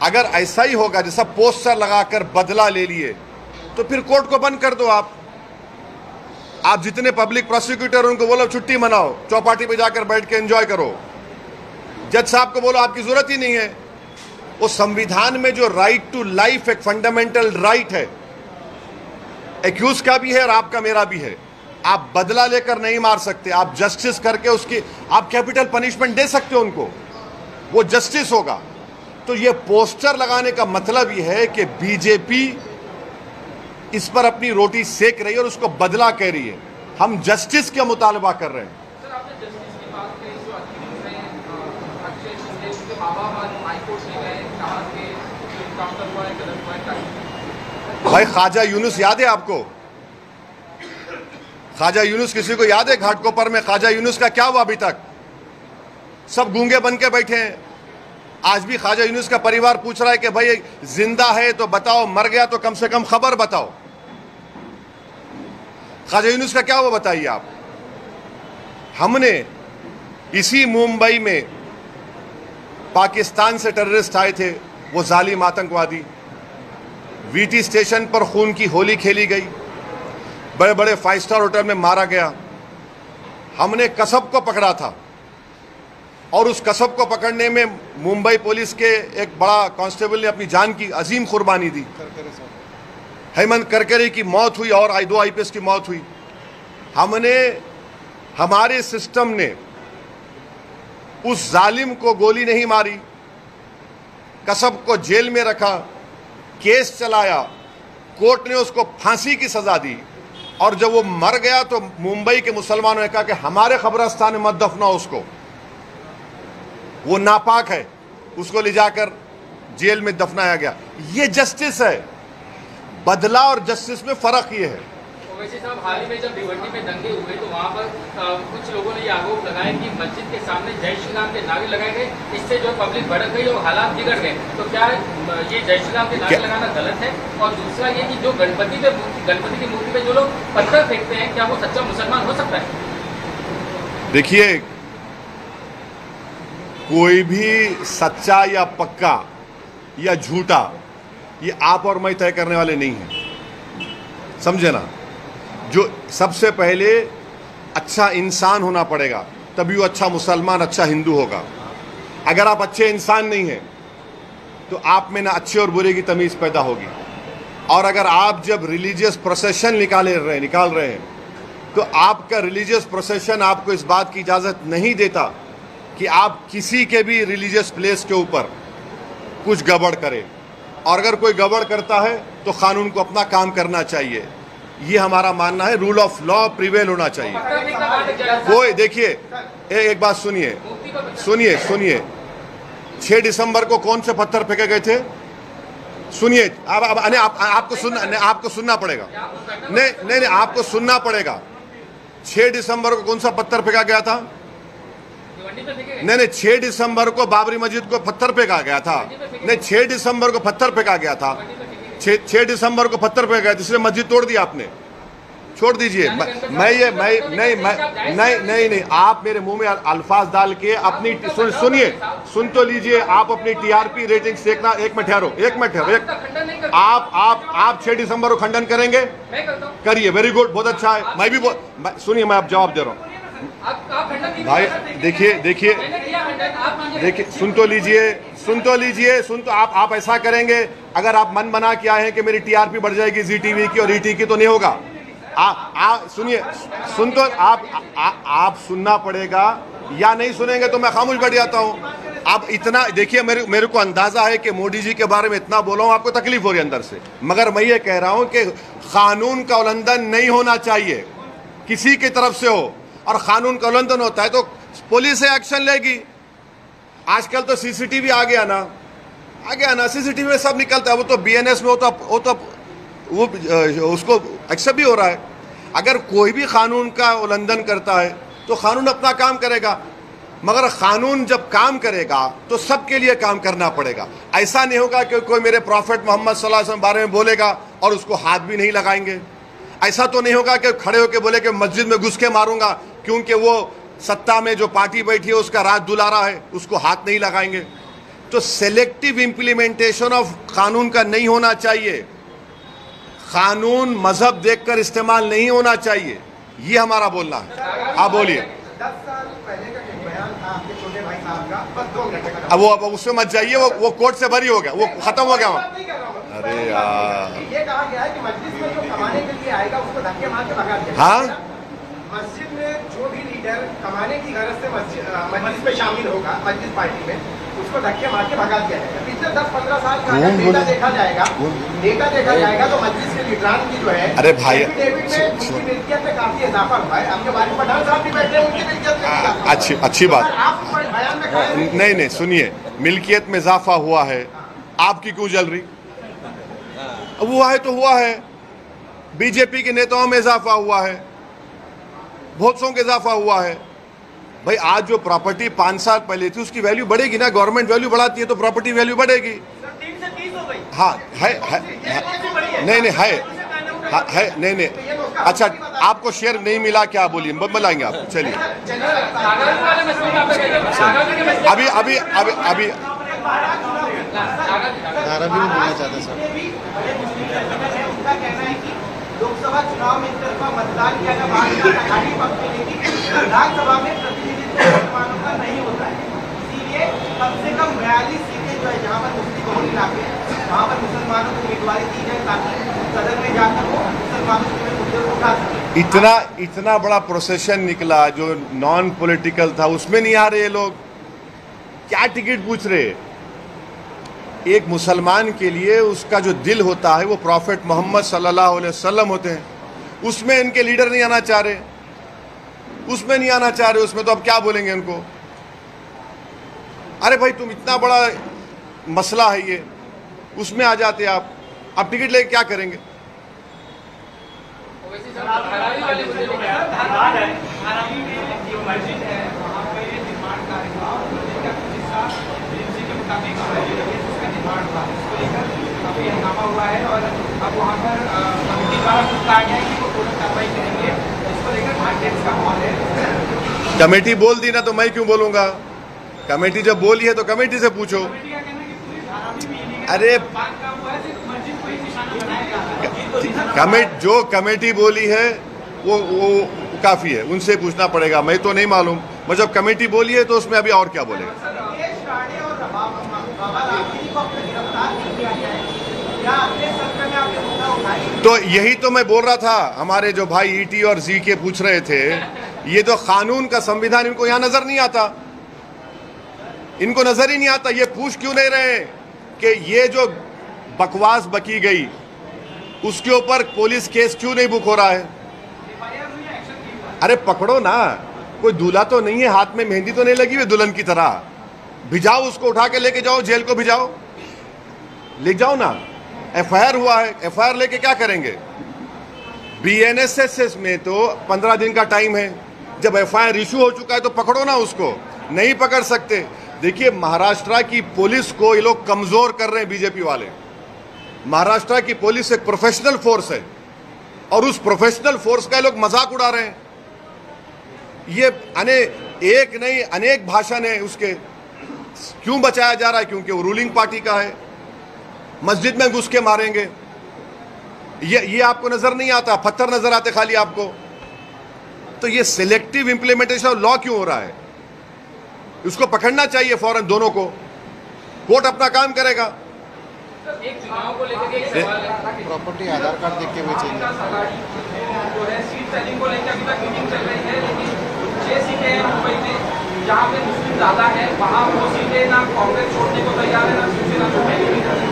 अगर ऐसा ही होगा जैसा पोस्टर लगाकर बदला ले लिए तो फिर कोर्ट को बंद कर दो। आप जितने पब्लिक प्रोसिक्यूटर उनको बोलो छुट्टी मनाओ, चौपाटी पे जाकर बैठ के एंजॉय करो। जज साहब को बोलो आपकी जरूरत ही नहीं है। वो संविधान में जो राइट टू लाइफ एक फंडामेंटल राइट है, एक्यूज का भी है और आपका मेरा भी है। आप बदला लेकर नहीं मार सकते, आप जस्टिस करके उसकी आप कैपिटल पनिशमेंट दे सकते हो उनको, वो जस्टिस होगा। तो ये पोस्टर लगाने का मतलब ये है कि बीजेपी इस पर अपनी रोटी सेक रही है और उसको बदला कह रही है। हम जस्टिस का मुतालबा कर रहे हैं। सर, आपने जस्टिस की बात कही, जो अखिलेश हैं, अक्षय शिंदे, उनके माँ बाप आज हाईकोर्ट में गए, कहा कि जो इनकाउंटर हुआ है गलत हुआ है। भाई ख्वाजा यूनुस याद है आपको? ख्वाजा यूनुस किसी को याद है? घाटकोपर में ख्वाजा यूनुस का क्या हुआ अभी तक? सब गूंगे बन के बैठे हैं। आज भी ख्वाजा यूनुस का परिवार पूछ रहा है कि भाई जिंदा है तो बताओ, मर गया तो कम से कम खबर बताओ। ख्वाजा यूनुस का क्या हुआ बताइए आप। हमने इसी मुंबई में पाकिस्तान से टेररिस्ट आए थे, वो जालिम आतंकवादी, वीटी स्टेशन पर खून की होली खेली गई, बड़े बड़े 5 स्टार होटल में मारा गया। हमने कसब को पकड़ा था और उस कसब को पकड़ने में मुंबई पुलिस के एक बड़ा कांस्टेबल ने अपनी जान की अजीम कुर्बानी दी। हेमंत करकरे की मौत हुई और 2 आईपीएस की मौत हुई। हमने, हमारे सिस्टम ने उस जालिम को गोली नहीं मारी, कसब को जेल में रखा, केस चलाया, कोर्ट ने उसको फांसी की सजा दी और जब वो मर गया तो मुंबई के मुसलमानों ने कहा कि हमारे कब्रिस्तान में मत दफनाओ उसको, वो नापाक है, उसको ले जाकर जेल में दफनाया गया। ये जस्टिस है। बदला और जस्टिस में फर्क ये है। वैसे साहब, हाल ही में जब भिवंडी में दंगे हुए तो वहाँ पर कुछ लोगों ने ये आरोप लगाया कि मस्जिद के सामने जय श्री राम के नारे लगाए गए, इससे जो पब्लिक भड़क गई और हालात बिगड़ गए। तो क्या ये जय श्री राम के नारे लगाना गलत है? और दूसरा ये कि जो गणपति की मूर्ति पे जो लोग पत्थर फेंकते हैं, क्या वो सच्चा मुसलमान हो सकता है? देखिए, कोई भी सच्चा या पक्का या झूठा ये आप और मैं तय करने वाले नहीं हैं, समझे ना। जो सबसे पहले अच्छा इंसान होना पड़ेगा, तभी वो अच्छा मुसलमान, अच्छा हिंदू होगा। अगर आप अच्छे इंसान नहीं हैं तो आप में ना अच्छे और बुरे की तमीज़ पैदा होगी। और अगर आप जब रिलीजियस प्रोसेशन निकाल रहे हैं तो आपका रिलीजियस प्रोसेशन आपको इस बात की इजाज़त नहीं देता कि आप किसी के भी रिलीजियस प्लेस के ऊपर कुछ गड़बड़ करें। और अगर कोई गड़बड़ करता है तो कानून को अपना काम करना चाहिए। ये हमारा मानना है। रूल ऑफ लॉ प्रिवेल होना चाहिए। कोई देखिए, एक बात सुनिए 6 दिसंबर को कौन से पत्थर फेंके गए थे? सुनिए, आपको सुनना पड़ेगा। नहीं, आपको सुनना पड़ेगा। 6 दिसंबर को कौन सा पत्थर फेंका गया था? नहीं, 6 दिसंबर को बाबरी मस्जिद को पत्थर फेंका गया था। नहीं, 6 दिसंबर को पत्थर फेंका गया था। 6 दिसंबर को पत्थर फेंका गया, इसलिए मस्जिद तोड़ दी आपने। छोड़ दीजिए। नहीं, आप मेरे मुंह में अल्फाज डाल के अपनी सुनिए, सुन तो लीजिए। आप अपनी टीआरपी रेटिंग देखना। एक मिनट ठहरो। आप 6 दिसंबर को खंडन करेंगे? करिए, वेरी गुड, बहुत अच्छा है। मैं भी सुनिए, मैं आप जवाब दे रहा हूँ भाई। देखिए, सुन तो लीजिए। आप ऐसा करेंगे, अगर आप मन बना के आए हैं कि मेरी टीआरपी बढ़ जाएगी जी टीवी की और ईटी की, तो नहीं होगा। आप सुनना पड़ेगा, या नहीं सुनेंगे तो मैं खामोश बैठ जाता हूँ। आप इतना देखिए, मेरे को अंदाजा है कि मोदी जी के बारे में इतना बोला हूँ, आपको तकलीफ हो रही है अंदर से, मगर मैं ये कह रहा हूँ कि कानून का उल्लंघन नहीं होना चाहिए, किसी की तरफ से हो। और कानून का उल्लंघन होता है तो पुलिस एक्शन लेगी। आजकल तो सीसीटीवी आ गया ना, सीसीटीवी में सब निकलता है। वो तो बीएनएस में वो उसको एक्सेप्ट भी हो रहा है। अगर कोई भी कानून का उल्लंघन करता है तो कानून अपना काम करेगा, मगर कानून जब काम करेगा तो सबके लिए काम करना पड़ेगा। ऐसा नहीं होगा कि कोई मेरे प्रॉफेट मोहम्मद सल्लल्लाहु अलैहि वसल्लम बारे में बोलेगा और उसको हाथ भी नहीं लगाएंगे। ऐसा तो नहीं होगा कि खड़े होकर बोले कि मस्जिद में घुस के मारूंगा क्योंकि वो सत्ता में जो पार्टी बैठी है उसका राज दुलारा है, उसको हाथ नहीं लगाएंगे। तो सेलेक्टिव इंप्लीमेंटेशन ऑफ कानून का नहीं होना चाहिए। कानून मजहब देखकर इस्तेमाल नहीं होना चाहिए, ये हमारा बोलना है। आप बोलिए। 10 साल पहले का एक बयान था आपके छोटे भाई साहब का, बस 2 मिनट का। अब वो उसमें मत जाइए, वो कोर्ट से बरी हो गया, वो खत्म हो गया वहाँ। अरे यार, ये कहा गया है कि मस्जिद में जो कमाने के लिए आएगा उसको धक्के मार के भगा दिया। हाँ, मस्जिद में जो भी लीडर कमाने की गरज से मस्जिद में शामिल होगा, मस्जिद पार्टी में, उसको धक्के मार के भगा दिया जाएगा। पिछले 10-15 साल का डेटा देखा जाएगा तो मस्जिद के लीडरान की जो है, अरे भाई, डेविड में उनकी मिल्कियत में काफी इजाफा हुआ है। आपके बारे में पठान साहब भी बैठे हैं, उनकी मिल्कियत में अच्छी बात। आप बयान में नहीं, सुनिए, मिल्कियत में इजाफा हुआ है, आपकी क्यों जल रही? अब हुआ है तो हुआ है, बीजेपी के नेताओं में इजाफा हुआ है, बहुत सौ का इजाफा हुआ है। भाई आज जो प्रॉपर्टी 5 साल पहले थी उसकी वैल्यू बढ़ेगी ना, गवर्नमेंट वैल्यू बढ़ाती है तो प्रॉपर्टी वैल्यू बढ़ेगी। 3 से 30 हो गई। हाँ है नहीं है नहीं। अच्छा आपको शेयर नहीं मिला क्या, बोलिए मिलाएंगे आप। चलिए अभी अभी अभी अभी नारा भी बोलना चाहता सर। उनका कहना है कि लोकसभा चुनाव में तरफा मतदान किया गया, आघाड़ी पक्ष में, लेकिन विधानसभा में प्रतिनिधित्व मुसलमानों का नहीं होता है, इसीलिए कम से कम 42 सीटें जो है जहाँ पर मुस्लिम बहुल इलाके हैं वहाँ पर मुसलमानों को उम्मीदवारी दी जाए ताकि सदन में जाकर वो मुसलमानों के मुद्दे को उठा सके। इतना बड़ा प्रोसेशन निकला जो नॉन पॉलिटिकल था, उसमें नहीं आ रहे लोग, क्या टिकट पूछ रहे। एक मुसलमान के लिए उसका जो दिल होता है वो प्रॉफेट मोहम्मद सल्लल्लाहु अलैहि वसल्लम होते हैं, उसमें इनके लीडर नहीं आना चाह रहे, उसमें नहीं आना चाह रहे, उसमें तो अब क्या बोलेंगे उनको। अरे भाई तुम इतना बड़ा मसला है ये, उसमें आ जाते आप टिकट लेके क्या करेंगे। काफी हंगामा हुआ है और अब वहाँ पर कमेटी द्वारा कुछ कहा गया है कि वो तुरंत कार्रवाई करेंगे, इसको लेकर मार्केट का माहौल है। कमेटी बोल दी ना तो मैं क्यों बोलूंगा, कमेटी जब बोली है तो कमेटी से पूछो। अरे जो कमेटी बोली है वो काफी है, उनसे पूछना पड़ेगा, मैं तो नहीं मालूम। मैं जब कमेटी बोली है तो उसमें अभी और क्या बोलेगा। तो यही तो मैं बोल रहा था, हमारे जो भाई ईटी और जी के पूछ रहे थे, ये तो कानून का संविधान इनको यहां नजर नहीं आता, इनको नजर ही नहीं आता। ये पूछ क्यों नहीं रहे कि ये जो बकवास बकी गई उसके ऊपर पुलिस केस क्यों नहीं बुक हो रहा है। अरे पकड़ो ना, कोई दूल्हा तो नहीं है, हाथ में मेहंदी तो नहीं लगी हुई दुल्हन की तरह, भिजाओ उसको, उठा के लेके जाओ, जेल को भिजाओ, ले जाओ ना। एफआईआर हुआ है, एफआईआर लेके क्या करेंगे। बीएनएसएस में तो 15 दिन का टाइम है, जब एफआईआर इशू हो चुका है तो पकड़ो ना उसको, नहीं पकड़ सकते। देखिए महाराष्ट्र की पुलिस को ये लोग कमजोर कर रहे हैं बीजेपी वाले। महाराष्ट्र की पुलिस एक प्रोफेशनल फोर्स है और उस प्रोफेशनल फोर्स का ये लोग मजाक उड़ा रहे हैं। ये एक नहीं अनेक भाषण है उसके, क्यों बचाया जा रहा है, क्योंकि वो रूलिंग पार्टी का है। मस्जिद में घुस के मारेंगे, ये आपको नजर नहीं आता, पत्थर नजर आते खाली आपको। तो ये सिलेक्टिव इंप्लीमेंटेशन ऑफ लॉ क्यों हो रहा है, उसको पकड़ना चाहिए फौरन दोनों को, कोर्ट अपना काम करेगा। एक चुनाव को लेकर एक सवाल है, प्रॉपर्टी आधार कार्ड देख के बेचेंगे जो है सीट सेलिंग को लेकर अभी तक मीटिंग चल रही है, लेकिन 6 सीटें हैं मुंबई में जहाँ पे मुस्लिम ज्यादा है, वहाँ वो सीटें ना कांग्रेस छोड़ने को तैयार है ना शिवसेना छोड़ने को तैयार है।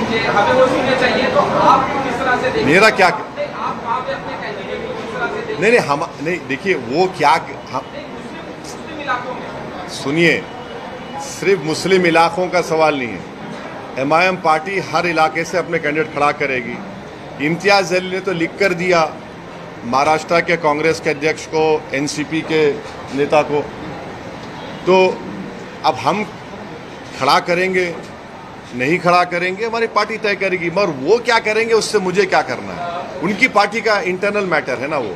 हमें वो सीटें चाहिए, तो आप किस तरह से देखिए, मेरा क्या आप वहाँ पे अपने कैंडिडेट को किस तरह से देखिए। नहीं हम नहीं, देखिए वो क्या मुस्लिम इलाकों में सुनिए, सिर्फ मुस्लिम इलाकों का सवाल नहीं है। एमआईएम पार्टी हर इलाके से अपने कैंडिडेट खड़ा करेगी। इम्तियाज जलील ने तो लिख कर दिया महाराष्ट्र के कांग्रेस के अध्यक्ष को, एनसीपी के नेता को, तो अब हम खड़ा करेंगे नहीं खड़ा करेंगे हमारी पार्टी तय करेगी, मगर वो क्या करेंगे उससे मुझे क्या करना है, उनकी पार्टी का इंटरनल मैटर है ना वो।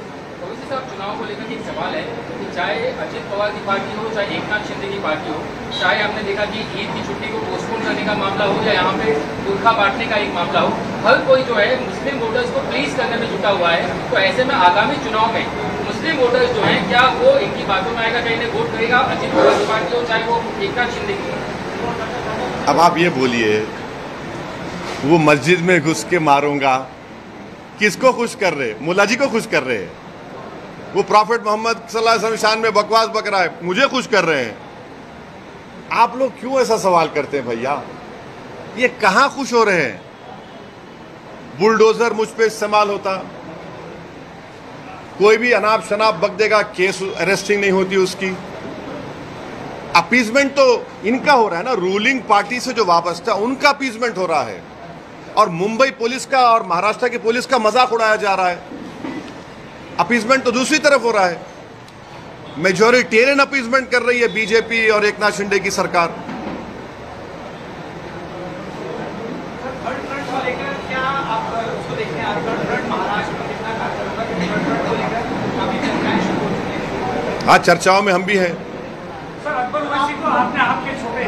साहब चुनाव को लेकर एक सवाल है कि चाहे अजित पवार की पार्टी हो, चाहे एकनाथ शिंदे की पार्टी हो, चाहे हमने देखा कि ईद की छुट्टी को पोस्टपोन करने का मामला हो या यहाँ पे बुरखा बांटने का एक मामला हो, हर कोई जो है मुस्लिम वोटर्स को प्लीज करने में जुटा हुआ है। तो ऐसे में आगामी चुनाव में मुस्लिम वोटर्स जो है, क्या वो इनकी बातों में आएगा, कहीं वोट करेगा अजित पवार की पार्टी हो चाहे वो एकनाथ शिंदे की। अब आप ये बोलिए, वो मस्जिद में घुस के मारूंगा, किसको खुश कर रहे, मुल्ला जी को खुश कर रहे हैं। वो प्रॉफेट मोहम्मद सल्लल्लाहु अलैहि वसल्लम शान में बकवास बक रहा है, मुझे खुश कर रहे हैं। आप लोग क्यों ऐसा सवाल करते हैं भैया, ये कहां खुश हो रहे हैं। बुलडोजर मुझ पे इस्तेमाल होता, कोई भी अनाप शनाप बक देगा, केस अरेस्टिंग नहीं होती उसकी। अपीजमेंट तो इनका हो रहा है ना, रूलिंग पार्टी से जो वापस था उनका अपीजमेंट हो रहा है। और मुंबई पुलिस का और महाराष्ट्र की पुलिस का मजाक उड़ाया जा रहा है। अपीजमेंट तो दूसरी तरफ हो रहा है, मेजॉरिटेरियन अपीजमेंट कर रही है बीजेपी और एकनाथ शिंदे की सरकार। हाँ, चर्चाओं में हम भी हैं। सर, अकबर ओवैसी को आपने आपके छोटे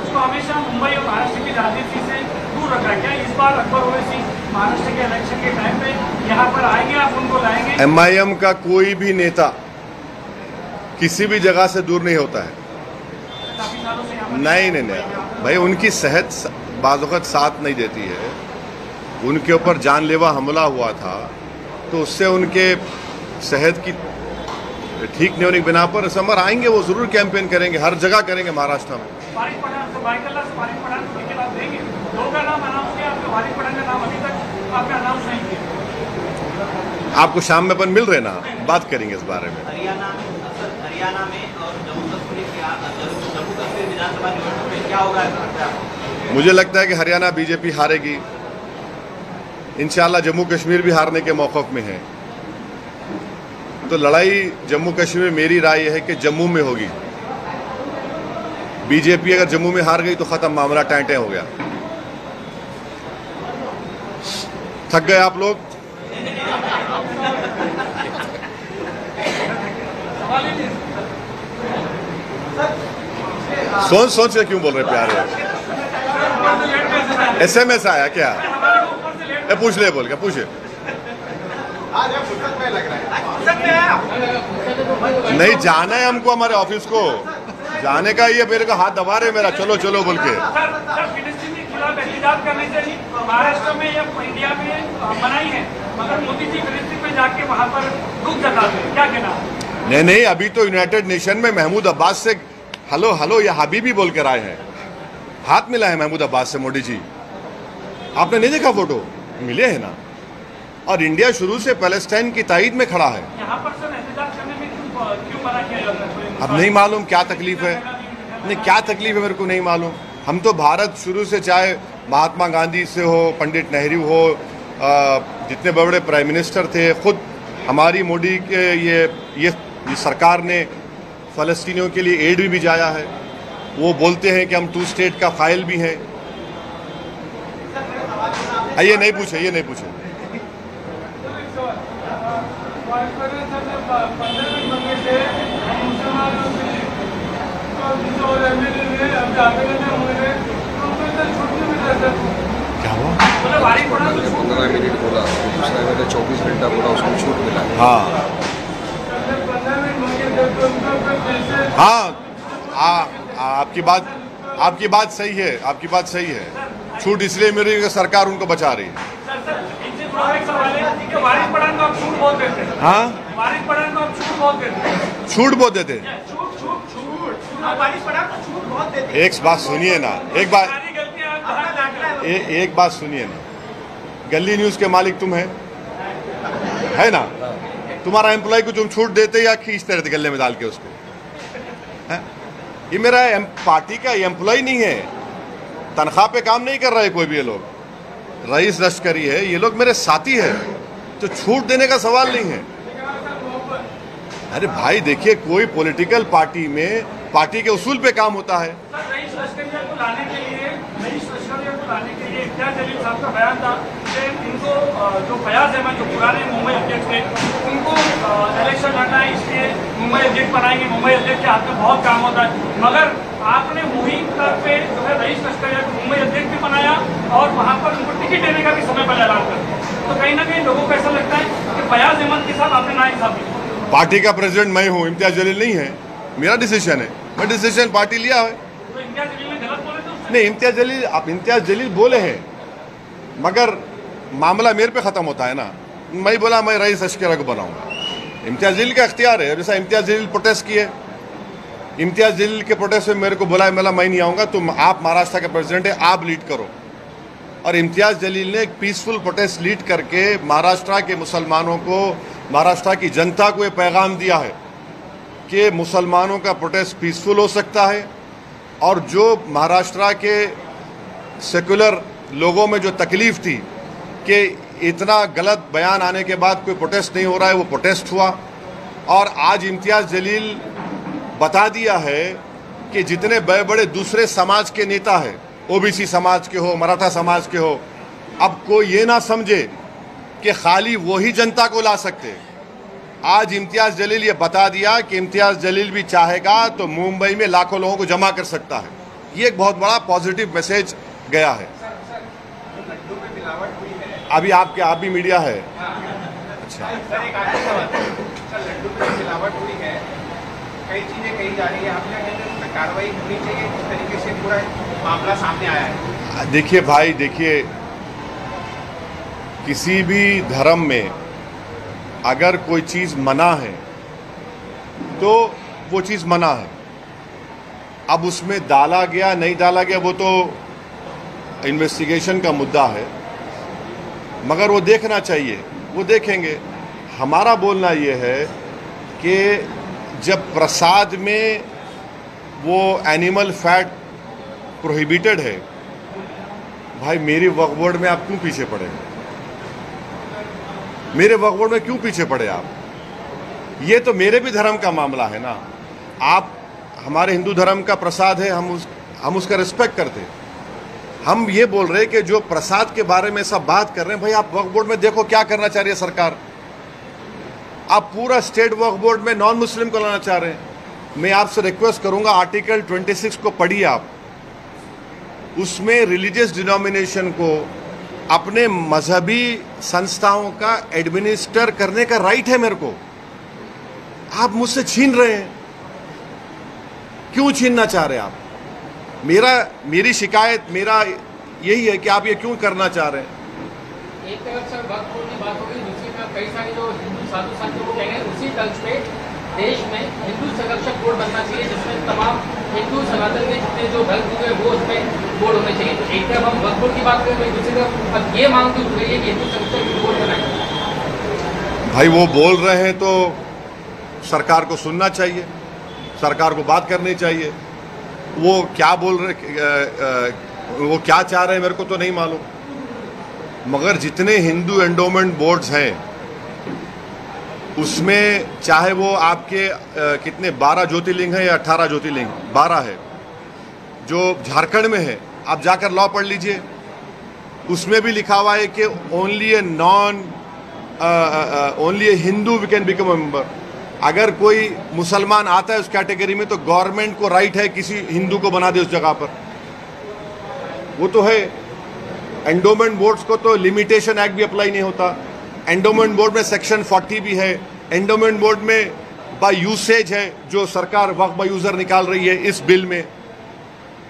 उसको हमेशा मुंबई और महाराष्ट्र की राजनीति से दूर रखा है। क्या इस बार अकबर ओवैसी महाराष्ट्र के इलेक्शन के टाइम पे यहाँ पर आएंगे, आप उनको लाएंगे? MIM का कोई भी नेता किसी भी जगह से दूर नहीं होता है। काफी सालों से यहाँ पर नहीं भाई, उनकी सेहत बाज़ वक़्त साथ नहीं देती है। उनके ऊपर जानलेवा हमला हुआ था, तो उससे उनके सेहत की ठीक नहीं होने की बिना पर समर आएंगे, वो जरूर कैंपेन करेंगे, हर जगह करेंगे महाराष्ट्र में। आपको शाम में अपन मिल रहे ना, बात करेंगे इस बारे में। हरियाणा में और जम्मू कश्मीर विधानसभा निवडणूक में क्या होगा? मुझे लगता है कि हरियाणा बीजेपी हारेगी, इंशाल्लाह जम्मू कश्मीर भी हारने के मौक़िफ़ में है। तो लड़ाई जम्मू कश्मीर में मेरी राय है कि जम्मू में होगी। बीजेपी अगर जम्मू में हार गई तो खत्म, मामला टाइट हो गया। थक गए आप लोग? सोच के क्यों बोल रहे प्यारे? SMS आया क्या? पूछ ले, बोल क्या पूछे? नहीं, जाना है हमको, हमारे ऑफिस को जाने का। ये मेरे को हाथ दबा रहे मेरा, चलो चलो बोल के। महाराष्ट्र में या इंडिया में बनाई है, मगर मोदी जी फिलिस्तीन में जाके वहाँ पर रुक जताते हैं, क्या कहना? नहीं, अभी तो यूनाइटेड नेशन में महमूद अब्बास से हेलो या हबीबी बोल कर आए हैं। हाथ मिला है महमूद अब्बास से मोदी जी। आपने नहीं देखा फोटो? मिले हैं ना। और इंडिया शुरू से पैलेस्टाइन की ताईद में खड़ा है। यहाँ पर सर एहतजाज करने में क्यों मना किया जाता है? अब नहीं मालूम क्या तकलीफ है, नहीं क्या तकलीफ है मेरे को नहीं मालूम। हम तो भारत शुरू से, चाहे महात्मा गांधी से हो, पंडित नेहरू हो, जितने बड़े प्राइम मिनिस्टर थे, खुद हमारी मोदी के ये सरकार ने फ़लस्तीनियों के लिए एड भी भिजाया है। वो बोलते हैं कि हम 2 स्टेट का फाइल भी हैं। ये नहीं पूछे। क्या हुआ? 15 मिनट बोला, दूसरा मैंने 24 घंटा बोला, उसको छूट मिला। हाँ, आपकी बात सही है। छूट इसलिए मिल रही है कि सरकार उनको बचा रही है। हाँ, छूट बहुत देते। एक बात सुनिए ना, एक बात सुनिए ना। गली न्यूज के मालिक तुम है ना? तुम्हारा एम्प्लॉय को तुम छूट देते या खींचते रहते गले में डाल के उसको? है? ये मेरा पार्टी का एम्प्लॉय नहीं है, तनख्वाह पे काम नहीं कर रहा है कोई भी। ये लोग रईस लश्करी है, ये लोग मेरे साथी है, तो छूट देने का सवाल नहीं है। अरे भाई देखिए, कोई पॉलिटिकल पार्टी में पार्टी के उसूल पे काम होता है। रईस लश्करिया को लाने के लिए इम्तियाज जलील साहब का बयान था कि इनको जो फयाज अहमद, जो पुराने मुंबई अध्यक्ष थे, उनको इलेक्शन लड़ना है, इसलिए मुंबई अध्यक्ष बनाएंगे। मुंबई अध्यक्ष के हाथ में बहुत काम होता है, मगर आपने मुहिम पे जो है रईस लश्करिया को मुंबई अध्यक्ष भी बनाया और वहाँ पर उनको टिकट देने का भी समय पर ऐलान कर दिया। तो कहीं ना कहीं लोगों को ऐसा लगता है कि फयाज अहमद के साथ आपने नाइंसाफी। पार्टी का प्रेसिडेंट मैं हूँ, इम्तियाज जलील नहीं है। मेरा डिसीजन है, मैं डिसीजन पार्टी लिया है। तो इम्तियाज जलील ने गलत बोले थे? नहीं, इम्तियाज जलील बोले हैं, मगर मामला मेरे पे ख़त्म होता है ना। मैं बोला मैं रईस लश्करिया को बनाऊंगा, इम्तियाज जलील का इख्तियार है। जैसा इम्तियाज जलील प्रोटेस्ट किए, इम्तियाज जलील के प्रोटेस्ट में मेरे को बुलाया, मैं नहीं आऊँगा, तुम आप महाराष्ट्र के प्रेसिडेंट है, आप लीड करो। और इम्तियाज जलील ने एक पीसफुल प्रोटेस्ट लीड करके महाराष्ट्र के मुसलमानों को, महाराष्ट्र की जनता को ये पैगाम दिया है कि मुसलमानों का प्रोटेस्ट पीसफुल हो सकता है, और जो महाराष्ट्र के सेकुलर लोगों में जो तकलीफ थी कि इतना गलत बयान आने के बाद कोई प्रोटेस्ट नहीं हो रहा है, वो प्रोटेस्ट हुआ। और आज इम्तियाज़ जलील बता दिया है कि जितने बड़े बड़े दूसरे समाज के नेता हैं, ओबीसी समाज के हो, मराठा समाज के हो, अब कोई ये ना समझे कि खाली वही जनता को ला सकते। आज इम्तियाज़ जलील ये बता दिया कि इम्तियाज़ जलील भी चाहेगा तो मुंबई में लाखों लोगों को जमा कर सकता है। ये एक बहुत बड़ा पॉजिटिव मैसेज गया है। अभी आप भी मीडिया है। अच्छा, लड्डू में मिलावट हुई है, कई चीजें कही जा रही है, आपने कहते हैं कार्रवाई होनी चाहिए, किस तरीके से पूरा मामला सामने आया है? देखिए भाई, देखिए, किसी भी धर्म में अगर कोई चीज़ मना है तो वो चीज़ मना है। अब उसमें डाला गया नहीं डाला गया वो तो इन्वेस्टिगेशन का मुद्दा है, मगर वो देखना चाहिए, वो देखेंगे। हमारा बोलना ये है कि जब प्रसाद में वो एनिमल फैट प्रोहिबिटेड है, भाई मेरी वक्फ बोर्ड में आप क्यों पीछे पड़े? मेरे वक्फ बोर्ड में क्यों पीछे पड़े आप? ये तो मेरे भी धर्म का मामला है ना। आप हमारे हिंदू धर्म का प्रसाद है, हम उसका रिस्पेक्ट करते हैं। हम ये बोल रहे हैं कि जो प्रसाद के बारे में सब बात कर रहे हैं, भाई आप वक्फ बोर्ड में देखो क्या करना चाह रही है सरकार। आप पूरा स्टेट वक्फ बोर्ड में नॉन मुस्लिम को लाना चाह रहे हैं। मैं आपसे रिक्वेस्ट करूंगा, आर्टिकल 26 को पढ़िए आप। उसमें रिलीजियस डिनोमिनेशन को अपने मजहबी संस्थाओं का एडमिनिस्टर करने का राइट है मेरे को। आप मुझसे छीन रहे हैं, क्यों छीनना चाह रहे हैं आप? मेरी शिकायत मेरा यही है कि आप ये क्यों करना चाह रहे हैं? एक तरफ सर वक्फ बोर्ड की बात हो गई, दूसरी तरफ कई सारे जो हिंदू साधु संत वो कह रहे हैं उसी तर्ज पे देश में हिंदू संरक्षक बोर्ड बनना चाहिए, जिसमें तमाम हिंदू सनातन के जितने जो धर्म हुए वो उसमें बोर्ड होने चाहिए। तो एक तरफ हम वक्फ बोर्ड की बात करें, दूसरी तरफ अब ये मांग की उठ रही है कि हिंदू संरक्षक बोर्ड बनाए। भाई वो बोल रहे हैं तो सरकार को सुनना चाहिए, सरकार को बात करनी चाहिए। वो क्या बोल रहे, वो क्या चाह रहे हैं मेरे को तो नहीं मालूम, मगर जितने हिंदू एंडोमेंट बोर्ड्स हैं उसमें चाहे वो आपके कितने 12 ज्योतिर्लिंग है या 18 ज्योतिर्लिंग, 12 है जो झारखंड में है। आप जाकर लॉ पढ़ लीजिए, उसमें भी लिखा हुआ है कि only a Hindu we can become a member. अगर कोई मुसलमान आता है उस कैटेगरी में तो गवर्नमेंट को राइट है किसी हिंदू को बना दे उस जगह पर, वो तो है। एंडोमेंट बोर्ड्स को तो लिमिटेशन एक्ट भी अप्लाई नहीं होता। एंडोमेंट बोर्ड में सेक्शन 40 भी है। एंडोमेंट बोर्ड में बाय यूसेज है जो सरकार वक्फ बाय यूजर निकाल रही है इस बिल में।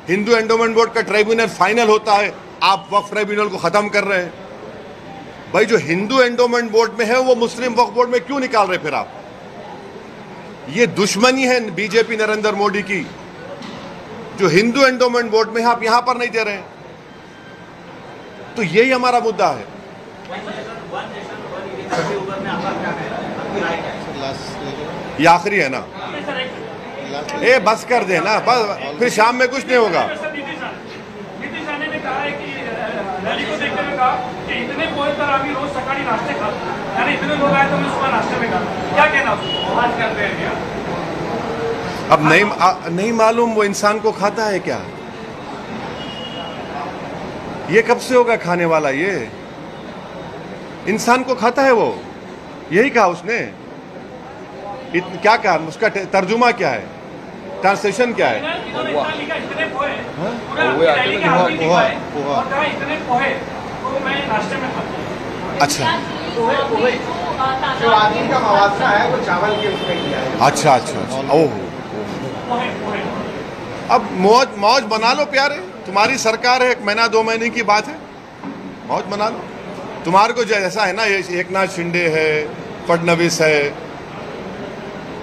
हिंदू एंडोमेंट बोर्ड का ट्राइब्यूनल फाइनल होता है, आप वक्फ ट्राइब्यूनल को खत्म कर रहे हैं। भाई जो हिंदू एंडोमेंट बोर्ड में है वो मुस्लिम वक्फ बोर्ड में क्यों निकाल रहे फिर आप? ये दुश्मनी है बीजेपी नरेंद्र मोदी की। जो हिंदू एंडोमेंट बोर्ड में है आप यहां पर नहीं दे रहे हैं, तो यही हमारा मुद्दा है। ये आखिरी है ना, ए बस कर दे ना, बस फिर शाम में कुछ नहीं होगा। नीतीश राणे ने कहा है कि रैली को देखते हुए कहा कि इतने पोहे तर आम्ही रोज सकाळी नाश्ते खातो, यानी इतने लोग आए तो मैं सुबह नाश्ते में खाता। क्या कहना आज करते हैं क्या? अब नहीं मालूम वो इंसान को खाता है क्या? ये कब से होगा खाने वाला? ये इंसान को खाता है वो, यही कहा उसने। क्या कहा, उसका तर्जुमा क्या है, ट्रांसलेशन क्या है? अच्छा जो आदमी का मवासा है वो चावल के उसमें किया है। अच्छा अच्छा अच्छा, ओह। अब मौज बना लो प्यारे, तुम्हारी सरकार है, 1 महीना 2 महीने की बात है, मौज बना लो। तुम्हारे को जैसा है ना, ये एकनाथ शिंदे है, फडणवीस है,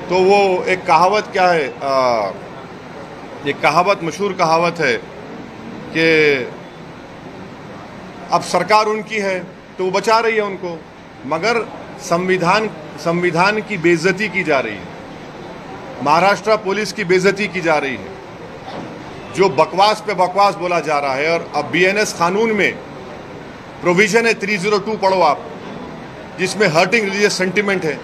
तो वो एक कहावत क्या है, एक कहावत, मशहूर कहावत है कि अब सरकार उनकी है तो वो बचा रही है उनको, मगर संविधान की बेइज्जती की जा रही है, महाराष्ट्र पुलिस की बेइज्जती की जा रही है, जो बकवास पे बकवास बोला जा रहा है। और अब बीएनएस कानून में प्रोविजन है 302 पढ़ो आप, जिसमें हर्टिंग रिलीजियस सेंटिमेंट है।